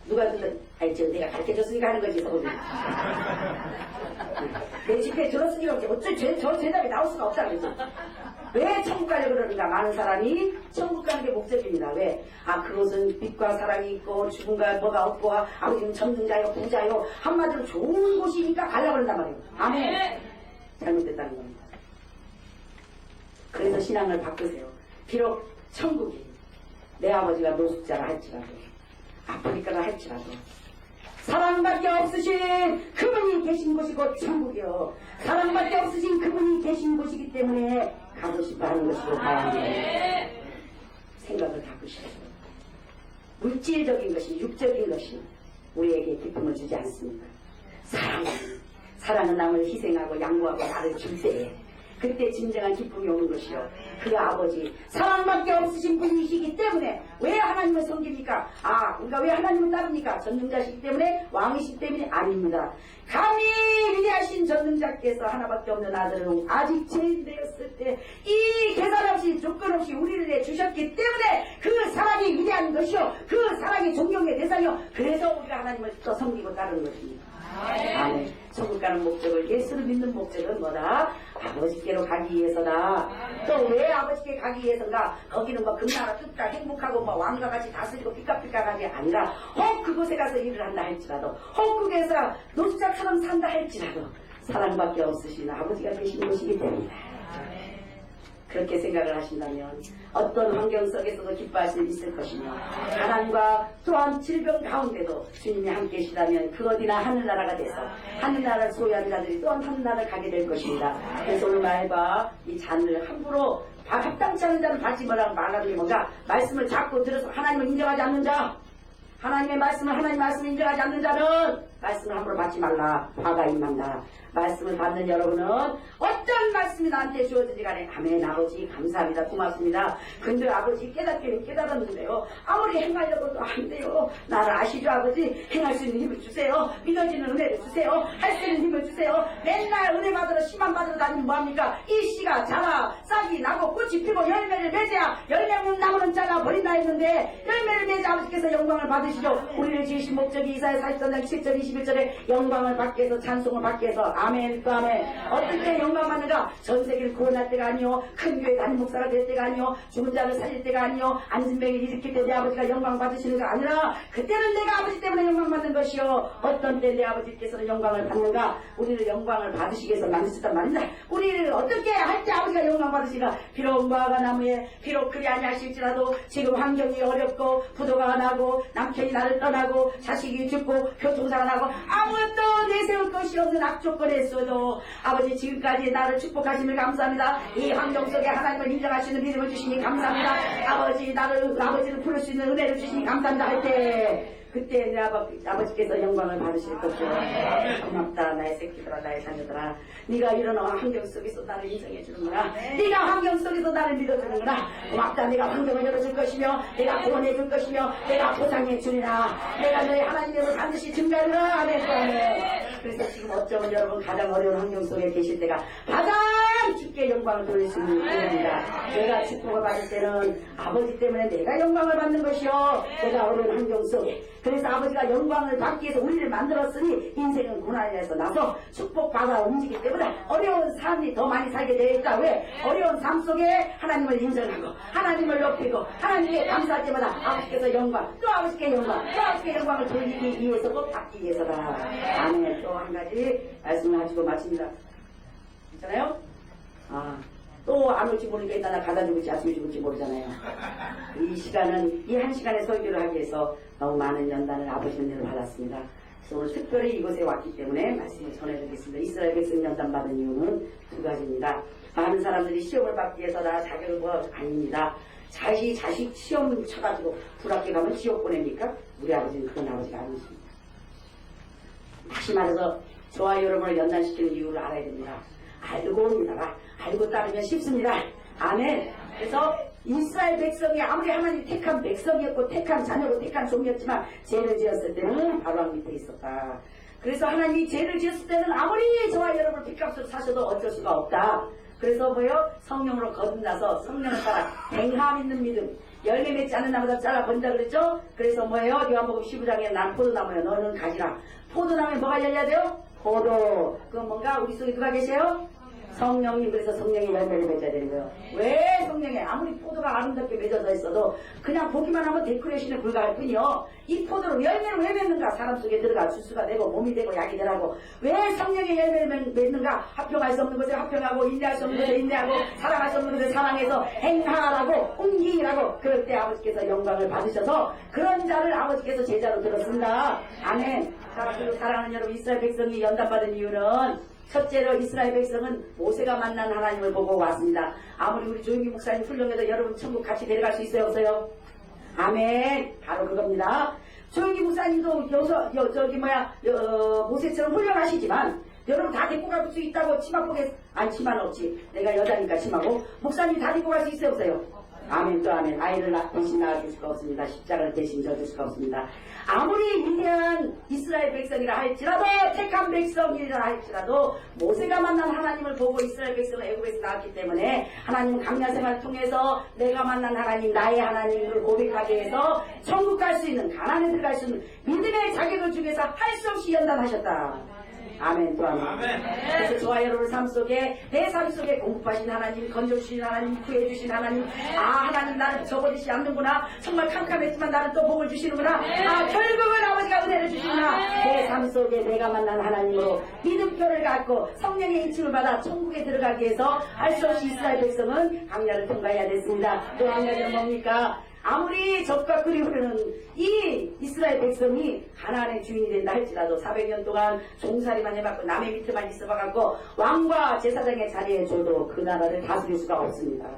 S2: 누가 듣든 아니 저 내가 가르쳐줬으니까 하는 거지 서울이 내 집에 들었으니까 어째 저 대답이 나올 수가 없다 그러지. 왜 천국 가려고 그러는가? 많은 사람이 천국 가는 게 목적입니다. 왜? 아 그곳은 빛과 사랑이 있고 죽음과 뭐가 없고 아버지는 전능자요 부자요 한마디로 좋은 곳이니까 가려고 그런단 말이에요. 아멘. 잘못됐다는 겁니다. 그래서 신앙을 바꾸세요. 비록 천국이 내 아버지가 노숙자라 할지라도 아프리카라 할지라도 사랑밖에 없으신 그분이 계신 곳이 곧 천국이요. 사랑밖에 없으신 그분이 계신 곳이기 때문에 가고 싶어 하는 것이고 가야 합니다. 생각을 바꾸십시오. 물질적인 것이 육적인 것이 우리에게 기쁨을 주지 않습니다. 사랑은 남을 희생하고 양보하고 나를 줄 때에 그때 진정한 기쁨이 오는 것이요. 그 아버지 사랑밖에 없으신 분이시기 때문에 왜 하나님을 섬깁니까? 그러니까 왜 하나님을 따릅니까? 전능자시기 때문에 왕이시기 때문에 아닙니다. 감히 위대하신 전능자께서 하나밖에 없는 아들을 아직 죄인되었을 때 이 계산 없이 조건 없이 우리를 내 주셨기 때문에 그 사랑이 위대한 것이요 그 사랑이 존경의 대상이요 그래서 우리가 하나님을 또 섬기고 따르는 것입니다. 아멘. 천국 가는 목적을 예수를 믿는 목적은 뭐다? 아버지께로 가기 위해서다. 또 왜 아버지께 가기 위해서인가? 거기는 뭐 금나라 뜻과 행복하고 뭐 왕과 같이 다스리고 삐까삐까하게 아니라 혹 그곳에 가서 일을 한다 할지라도 혹 그곳에서 노숙자처럼 산다 할지라도 사랑밖에 없으신 아버지가 계신 곳이기 때문이다. 그렇게 생각을 하신다면 어떤 환경 속에서도 기뻐할 수 있을 것이며 가난과 또한 질병 가운데도 주님이 함께 계시다면 그 어디나 하늘나라가 돼서 하늘나라를 소유한 자들이 또한 하늘나라를 가게 될 것입니다. 그래서 오늘 말과 이 잔을 함부로 합당치 않은 자는 받지 말라는 게 뭔가 말씀을 자꾸 들어서 하나님을 인정하지 않는 자 하나님의 말씀을 인정하지 않는 자는 말씀을 함부로 받지 말라. 화가 임한다. 말씀을 받는 여러분은 어떤 말씀이 나한테 주어지지 간에 아멘 아버지 감사합니다 고맙습니다. 근데 아버지 깨닫기는 깨달았는데요. 아무리 행하려고도 안 돼요. 나를 아시죠 아버지? 행할 수 있는 힘을 주세요. 믿어지는 은혜를 주세요. 할 수 있는 힘을 주세요. 맨날 은혜 받으러 시만 받으러 다니면 뭐합니까? 이 씨가 자라 싹이 나고 꽃이 피고 열매를 맺어야 열매는 나무는 잘라 버린다 했는데 열매를 맺어 아버지께서 영광을 받으시죠. 우리를 지으신 목적이 이사야 43장 7절 21절에 영광을 받기 위해서 찬송을 받기 위해서 아멘 또 아멘. 어떻게 영광 받는가? 전 세계를 구원할 때가 아니요 큰 교회 담임 목사가 될 때가 아니요 죽은 자를 살릴 때가 아니요 앉은 뱅이 일으킬 때 내 아버지가 영광 받으시는 게 아니라 그때는 내가 아버지 때문에 영광 받는 것이요 어떤 때 내 아버지께서는 영광을 받는가? 우리를 영광을 받으시기 위해서 만드셨단 말입니다. 우리를 어떻게 할 때 아버지가 영광 받으시가? 비록 무화과 나무에 비록 그리 아니하실지라도 지금 환경이 어렵고 부도가 나고 남편이 나를 떠나고 자식이 죽고 교통사가 나고 아무것도 내세울 것이 없는 악조건에서도 아버지 지금까지 나를 축복하심을 감사합니다. 이 환경 속에 하나님을 인정하시는 믿음을 주시니 감사합니다. 아버지를 부를 수 있는 은혜를 주시니 감사합니다 할 때 그때 내 아버지께서 영광을 받으실 것이요. 고맙다 나의 새끼들아 나의 자녀들아. 네가 이런 환경 속에서 나를 인정해 주는구나. 네가 환경 속에서 나를 믿어주는구나. 고맙다. 내가 환경을 열어줄 것이며 내가 구원해 줄 것이며 내가 보장해 주리라. 내가 너의 하나님으로 반드시 증가하리라. 아멘. 그래서 지금 어쩌면 여러분 가장 어려운 환경 속에 계실 때가 가장 깊게 영광을 돌릴 수 있는 기회입니다. 내가 축복을 받을 때는 아버지 때문에 내가 영광을 받는 것이요. 내가 어려운 환경 속에 그래서 아버지가 영광을 받기 위해서 우리를 만들었으니 인생은 고난에서 나서 축복받아 움직이기 때문에 어려운 삶이 더 많이 살게 되어 있다. 왜? 어려운 삶 속에 하나님을 인정하고 하나님을 높이고 하나님께 감사할 때마다 아버지께서 영광 또 아버지께 영광 또 아버지께 영광을 돌리기 위해서도 받기 위해서다. 아멘. 또 한 가지 말씀을 하시고 마칩니다. 있잖아요? 또 안 올지 모르니까 이따가 가다 죽을지 아침에 죽을지 모르잖아요. 이 시간은 이 한 시간의 설교를 하기 위해서 너무 많은 연단을 아버지 은혜를 받았습니다. 그래서 오늘 특별히 이곳에 왔기 때문에 말씀을 전해드리겠습니다. 이스라엘 백성 연단 받은 이유는 두 가지입니다. 많은 사람들이 시험을 받기 위해서 나 자격을 아닙니다. 자식 시험 쳐가지고 불합격 가면 지옥 보냅니까? 우리 아버지는 그런 아버지가 아니십니다. 다시 말해서 저와 여러분을 연단시키는 이유를 알아야 됩니다. 알고 옵니다. 알고 따르면 쉽습니다. 아멘. 그래서 이스라엘 백성이 아무리 하나님 택한 백성이었고 택한 자녀고 택한 종이었지만 죄를 지었을 때는 바로왕 밑에 있었다. 그래서 하나님이 죄를 지었을 때는 아무리 저와 여러분을 빚값으로 사셔도 어쩔 수가 없다. 그래서 뭐요? 성령으로 거듭나서 성령을 따라 맹함 있는 믿음 열매 맺지 않는 나무다 잘라 버린다 그랬죠? 그래서 뭐예요? 요한복음 15장에 난 포도나무야 너는 가지라. 포도나무에 뭐가 열려야 돼요? 포도. 그건 뭔가 우리 속에 누가 계세요? 성령님. 그래서 성령의 열매를 맺어야 되는 거예요. 왜 성령에 아무리 포도가 아름답게 맺어져 있어도 그냥 보기만 하면 데코레이션에 불과할 뿐이요. 이 포도를 열매를 왜 맺는가? 사람 속에 들어가 주스가 되고 몸이 되고 약이 되라고. 왜 성령의 열매를 맺는가? 합평할 수 없는 것에 합평하고 인내할 수 없는 것에 인내하고 사랑할 수 없는 것에 사랑해서 행하라고 옮기라고. 그럴 때 아버지께서 영광을 받으셔서 그런 자를 아버지께서 제자로 들었습니다. 아멘. 사랑하는 여러분, 이스라엘 백성이 연단받은 이유는 첫째로 이스라엘 백성은 모세가 만난 하나님을 보고 왔습니다. 아무리 우리 조용기 목사님 훌륭해도 여러분 천국 같이 데려갈 수 있어요 없어요? 아멘. 바로 그겁니다. 조용기 목사님도 모세처럼 훌륭하시지만 여러분 다 데리고 갈 수 있다고 치마폭에 아니 치마는 없지. 내가 여자니까 치마고 목사님 다 데리고 갈 수 있어요 없어요? 아멘 또 아멘. 아이를 대신 낳아줄 수가 없습니다. 십자가를 대신 져줄 수가 없습니다. 아무리 위대한 이스라엘 백성이라 할지라도 택한 백성이라 할지라도 모세가 만난 하나님을 보고 이스라엘 백성은 애굽에서 나왔기 때문에 하나님 강야 생활을 통해서 내가 만난 하나님 나의 하나님을 고백하게 해서 천국 갈 수 있는 가나안에 들어갈 수 있는 믿음의 자격을 주기 위해서 할 수 없이 연단하셨다. 아멘 또 아멘. 그래서 저와 여러분 삶 속에 내 삶 속에 공급하신 하나님 건져주신 하나님 구해주신 하나님 하나님 나를 저버리지 않는구나. 정말 캄캄했지만 나를 또 복을 주시는구나. 결국은 아버지가 은혜를 주시구나. 내 삶 속에 내가 만난 하나님으로 믿음표를 갖고 성령의 인침을 받아 천국에 들어가기 위해서 할 수 없이 이스라엘 백성은 강야를 통과해야 됐습니다. 또 한 가지는 뭡니까? 아무리 적과 꿀이 흐르는 이 이스라엘 백성이 가나안의 주인이 된다 할지라도 400년 동안 종살이만 해봤고 남의 밑에만 있어봐갖고 왕과 제사장의 자리에 줘도 그 나라를 다스릴 수가 없습니다.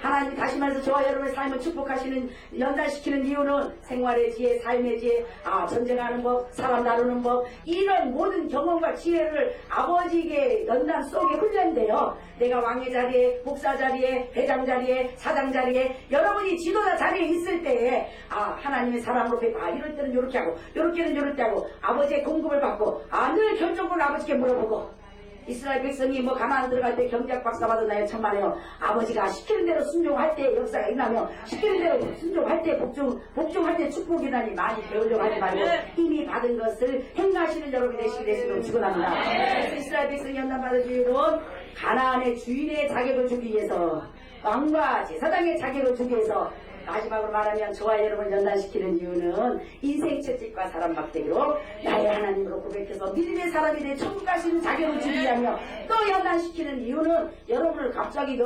S2: 하나님 다시 말해서 저와 여러분의 삶을 축복하시는 연단시키는 이유는 생활의 지혜, 삶의 지혜, 전쟁하는 법, 사람 다루는 법, 이런 모든 경험과 지혜를 아버지에게 연단 속에 훈련돼요. 내가 왕의 자리에, 목사 자리에, 회장 자리에, 사장 자리에, 여러분이 지도자 자리에 있을 때에 하나님의 사랑으로 뵙고 이럴 때는 이렇게 하고 이럴 때는 이렇게 하고 아버지의 공급을 받고 늘 결정권을 아버지께 물어보고. 이스라엘 백성이 뭐 가나안 들어갈 때 경제학 박사 받았나요? 천만에요. 아버지가 시키는 대로 순종할 때 역사가 일어나며 시키는 대로 순종할 때 복종할 때 축복이라니 많이 배우려고 하지 말고 이미 받은 것을 행하시는 여러분이 되시게 되시도록 축원합니다. 그래서 이스라엘 백성이 연단받은 주인은 가나안의 주인의 자격을 주기 위해서 왕과 제사장의 자격을 주기 위해서 마지막으로 말하면 저와 여러분을 연단시키는 이유는 인생 채찍과 사람 막대기로 나의 하나님으로 고백해서 믿음의 사람이 돼 천국 가시는 자격을 주기 위하며 또 연단시키는 이유는 여러분을 갑자기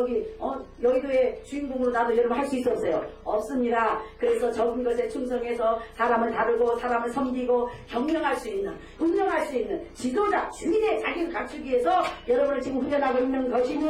S2: 여의도의 주인공으로 나도 여러분 할 수 있어 없어요? 없습니다. 그래서 적은 것에 충성해서 사람을 다루고 사람을 섬기고 경영할 수 있는 운영할 수 있는 지도자 주인의 자격을 갖추기 위해서 여러분을 지금 훈련하고 있는 것이니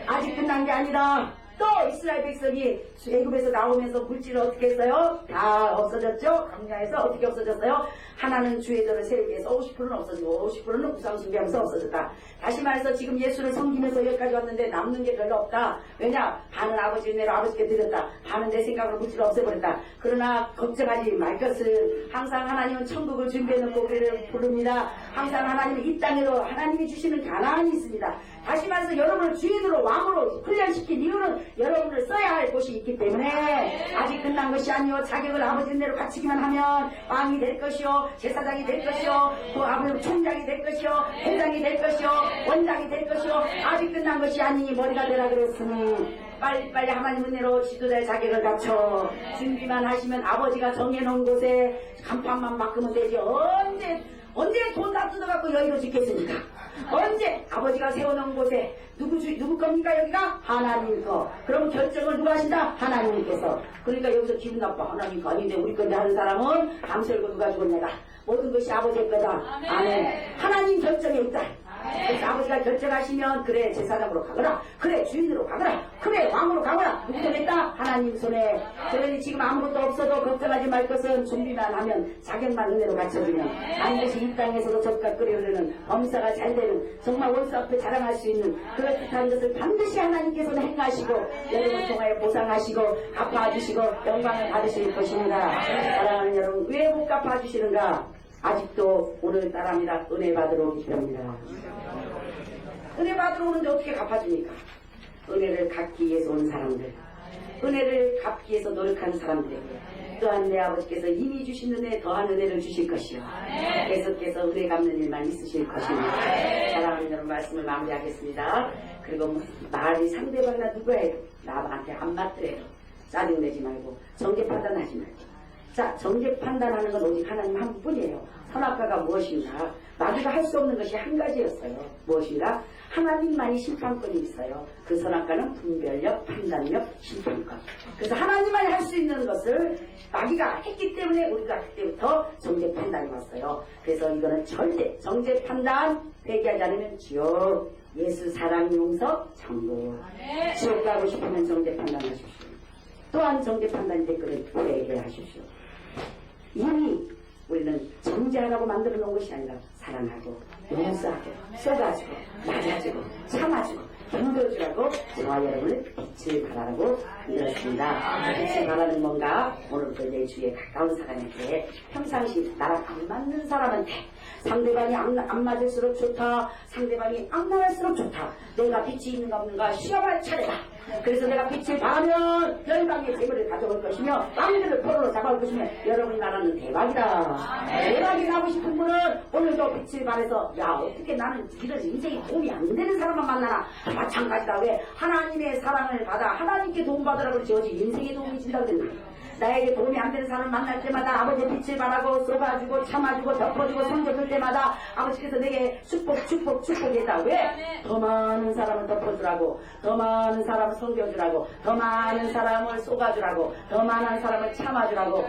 S2: 아직 끝난 게 아니다. 또 이스라엘 백성이 애굽에서 나오면서 물질을 어떻게 했어요? 다 없어졌죠? 광야에서 어떻게 없어졌어요? 하나는 주의 전을 세우기 위해서 50%는 없어지고 50%는 우상 숭배하면서 없어졌다. 다시 말해서 지금 예수를 섬기면서 여기까지 왔는데 남는 게 별로 없다. 왜냐? 반은 아버지 은혜로 아버지께 드렸다. 반은 내 생각으로 물질을 없애버렸다. 그러나 걱정하지 말 것은 항상 하나님은 천국을 준비해놓고 우리를 부릅니다. 항상 하나님은 이 땅에도 하나님이 주시는 가나안이 있습니다. 다시 말해서 여러분을 주인으로 왕으로 훈련시킨 이유는 여러분을 써야 할 곳이 있기 때문에 아직 끝난 것이 아니요 자격을 아버지 은혜로 갖추기만 하면 왕이 될 것이요 제사장이 될 것이요 또 아버지 총장이 될 것이요 회장이 될 것이요 원장이 될 것이요 아직 끝난 것이 아니니 머리가 되라 그랬으니 빨리빨리 하나님 은혜로 지도자의 자격을 갖춰 준비만 하시면 아버지가 정해놓은 곳에 간판만 바꾸면 되지 언제 돈 다 뜯어갖고 여의도 짓겠습니까? 언제 아버지가 세워놓은 곳에 누구 겁니까 여기가? 하나님 거. 그럼 결정을 누가 하신다? 하나님께서. 그러니까 여기서 기분 나빠. 하나님 거 아닌데 우리 건데 하는 사람은 밤새고 누가 죽었냐다. 모든 것이 아버지의 거다. 아멘. 하나님 결정에 있다. 그래서 아버지가 결정하시면 그래 제사장으로 가거라 그래 주인으로 가거라 그래 왕으로 가거라 누구 손에 있다? 하나님 손에. 그러니 지금 아무것도 없어도 걱정하지 말 것은 준비만 하면 자격만 은혜로 갖춰주면 반드시 이 땅에서도 젓갈 끓여 흐르는 범사가 잘 되는 정말 원수 앞에 자랑할 수 있는 그럴듯한 것을 반드시 하나님께서는 행하시고 여러분 통하여 보상하시고 갚아주시고 영광을 받으실 것입니다. 사랑하는 여러분 왜 못 갚아주시는가? 아직도 오늘따라입니다. 은혜 받으러 오기 때문입니다. 은혜 받으러 오는데 어떻게 갚아줍니까? 은혜를 갚기 위해서 온 사람들, 은혜를 갚기 위해서 노력하는 사람들에게 또한 내 아버지께서 이미 주신 은혜에 더한 은혜를 주실 것이요 계속해서 은혜 갚는 일만 있으실 것입니다. 사랑하는 여러분 말씀을 마무리하겠습니다. 그리고 말이 상대방이나 누구예요? 나한테 안 맞더라도 짜증내지 말고 정죄 판단하지 말고. 자, 정죄 판단하는 건 오직 하나님 한 분이에요. 선악과가 무엇인가? 마귀가 할 수 없는 것이 한 가지였어요. 무엇인가? 하나님만이 심판권이 있어요. 그 선악과는 분별력, 판단력, 심판권. 그래서 하나님만이 할 수 있는 것을 마귀가 했기 때문에 우리가 그때부터 정죄 판단이 왔어요. 그래서 이거는 절대 정죄 판단 회개하지 않으면 지옥, 예수 사랑 용서 천국. 지옥 가고 싶으면 정죄 판단하십시오. 또한 정죄 판단 댓글을 회개하십시오. 이미 우리는 정죄하라고 만들어 놓은 것이 아니라 사랑하고 용서하고 쏘가지고 맞아주고 참아주고 견뎌주라고 저와 여러분을 빛을 발하라고 이렇습니다. 빛을 발하는 뭔가 오늘부터 내 주위에 가까운 사람한테 평상시 나랑 안 맞는 사람한테 상대방이 안 맞을수록 좋다. 상대방이 안 나갈수록 좋다. 내가 빛이 있는가 없는가 시험할 차례다. 그래서 내가 빛을 발하면 열방의 재물을 가져올 것이며 왕들을 포로로 잡아올 것이며 여러분이 나라는 대박이다. 대박이 나고 싶은 분은 오늘도 빛을 발해서 야 어떻게 나는 이런 인생이 도움이 안 되는 사람만 만나나. 마찬가지다. 왜 하나님의 사랑을 받아 하나님께 도움받으라고 그러지 어디 인생에 도움이 준다고 그랬나. 나에게 도움이 안 되는 사람을 만날 때마다 아버지의 빛을 바라고 쏘아주고 참아주고 덮어주고 섬겨줄 때마다 아버지께서 내게 축복했다. 왜? 더 많은 사람을 덮어주라고, 더 많은 사람을 섬겨주라고, 더 많은 사람을 쏘아주라고, 더 많은 사람을 참아주라고,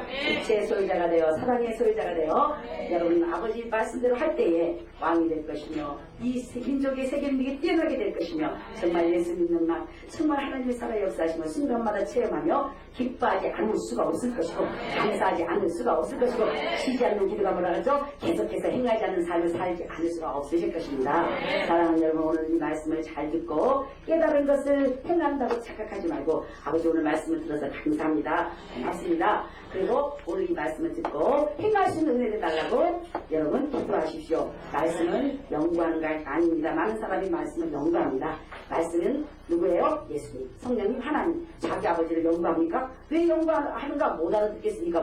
S2: 빛의 소유자가 되어 사랑의 소유자가 되어 여러분 아버지 말씀대로 할 때에 왕이 될 것이며 이 민족의 세계민족이 뛰어나게 될 것이며 정말 예수 믿는 날 정말 하나님의 살아 역사하시며 순간마다 체험하며 기뻐하지 않을 수가 없을 것이고 감사하지 않을 수가 없을 것이고 쉬지 않는 기도가 뭐라 하죠? 계속해서 행하지 않는 삶을 살지 않을 수가 없으실 것입니다. 사랑하는 여러분, 오늘 이 말씀을 잘 듣고 깨달은 것을 행한다고 착각하지 말고 아버지 오늘 말씀을 들어서 감사합니다. 고맙습니다. 그리고 오늘 이 말씀을 듣고 행할 수 있는 은혜를 달라고 여러분 기도하십시오. 말씀은 연구하는 게 아닙니다. 많은 사람이 말씀을 연구합니다. 말씀은 누구예요? 예수님, 성령님, 하나님. 자기 아버지를 연구합니까? 왜 연구하는가? 못 알아듣겠습니까?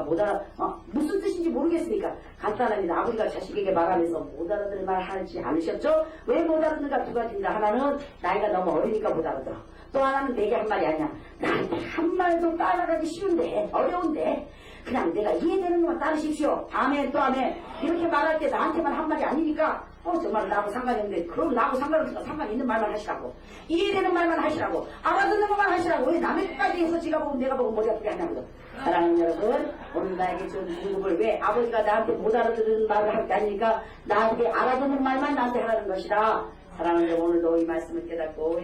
S2: 무슨 뜻인지 모르겠습니까? 간단합니다. 아버지가 자식에게 말하면서 못 알아들을 말 하지 않으셨죠? 왜 못 알아듣는가? 두 가지입니다. 하나는 나이가 너무 어리니까 못 알아들어. 또 하나는 내게 한 말이 아니야. 나한테 한 말도 따라가기 쉬운데, 어려운데 그냥 내가 이해되는 것만 따르십시오. 아멘 또 아멘. 이렇게 말할 때 나한테만 한 말이 아니니까 정말 나하고 상관이 없는데 그럼 나하고 상관없으니까 상관 있는 말만 하시라고, 이해되는 말만 하시라고, 알아듣는 것만 하시라고. 왜 남의 뜻까지 해서 지가 보고 내가 보고 머리 아프게 하냐고요. 사랑하는 여러분, 오늘 나에게 준 중국을 왜 아버지가 나한테 못 알아듣는 말을 할 게 아니니까 나한테 알아듣는 말만 나한테 하라는 것이다. 사랑하는 여러분, 오늘도 이 말씀을 깨닫고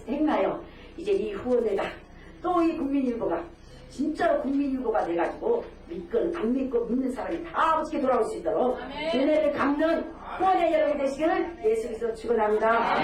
S2: 행하여 이제 이 후원회가 또 이 국민일보가 진짜로 국민일보가 돼가지고 믿건 안 믿고 믿는 사람이 다 아버지께 돌아올 수 있도록 은혜를 갚는 후원의 여러분이 되시기를 예수 그리스도로 축원합니다.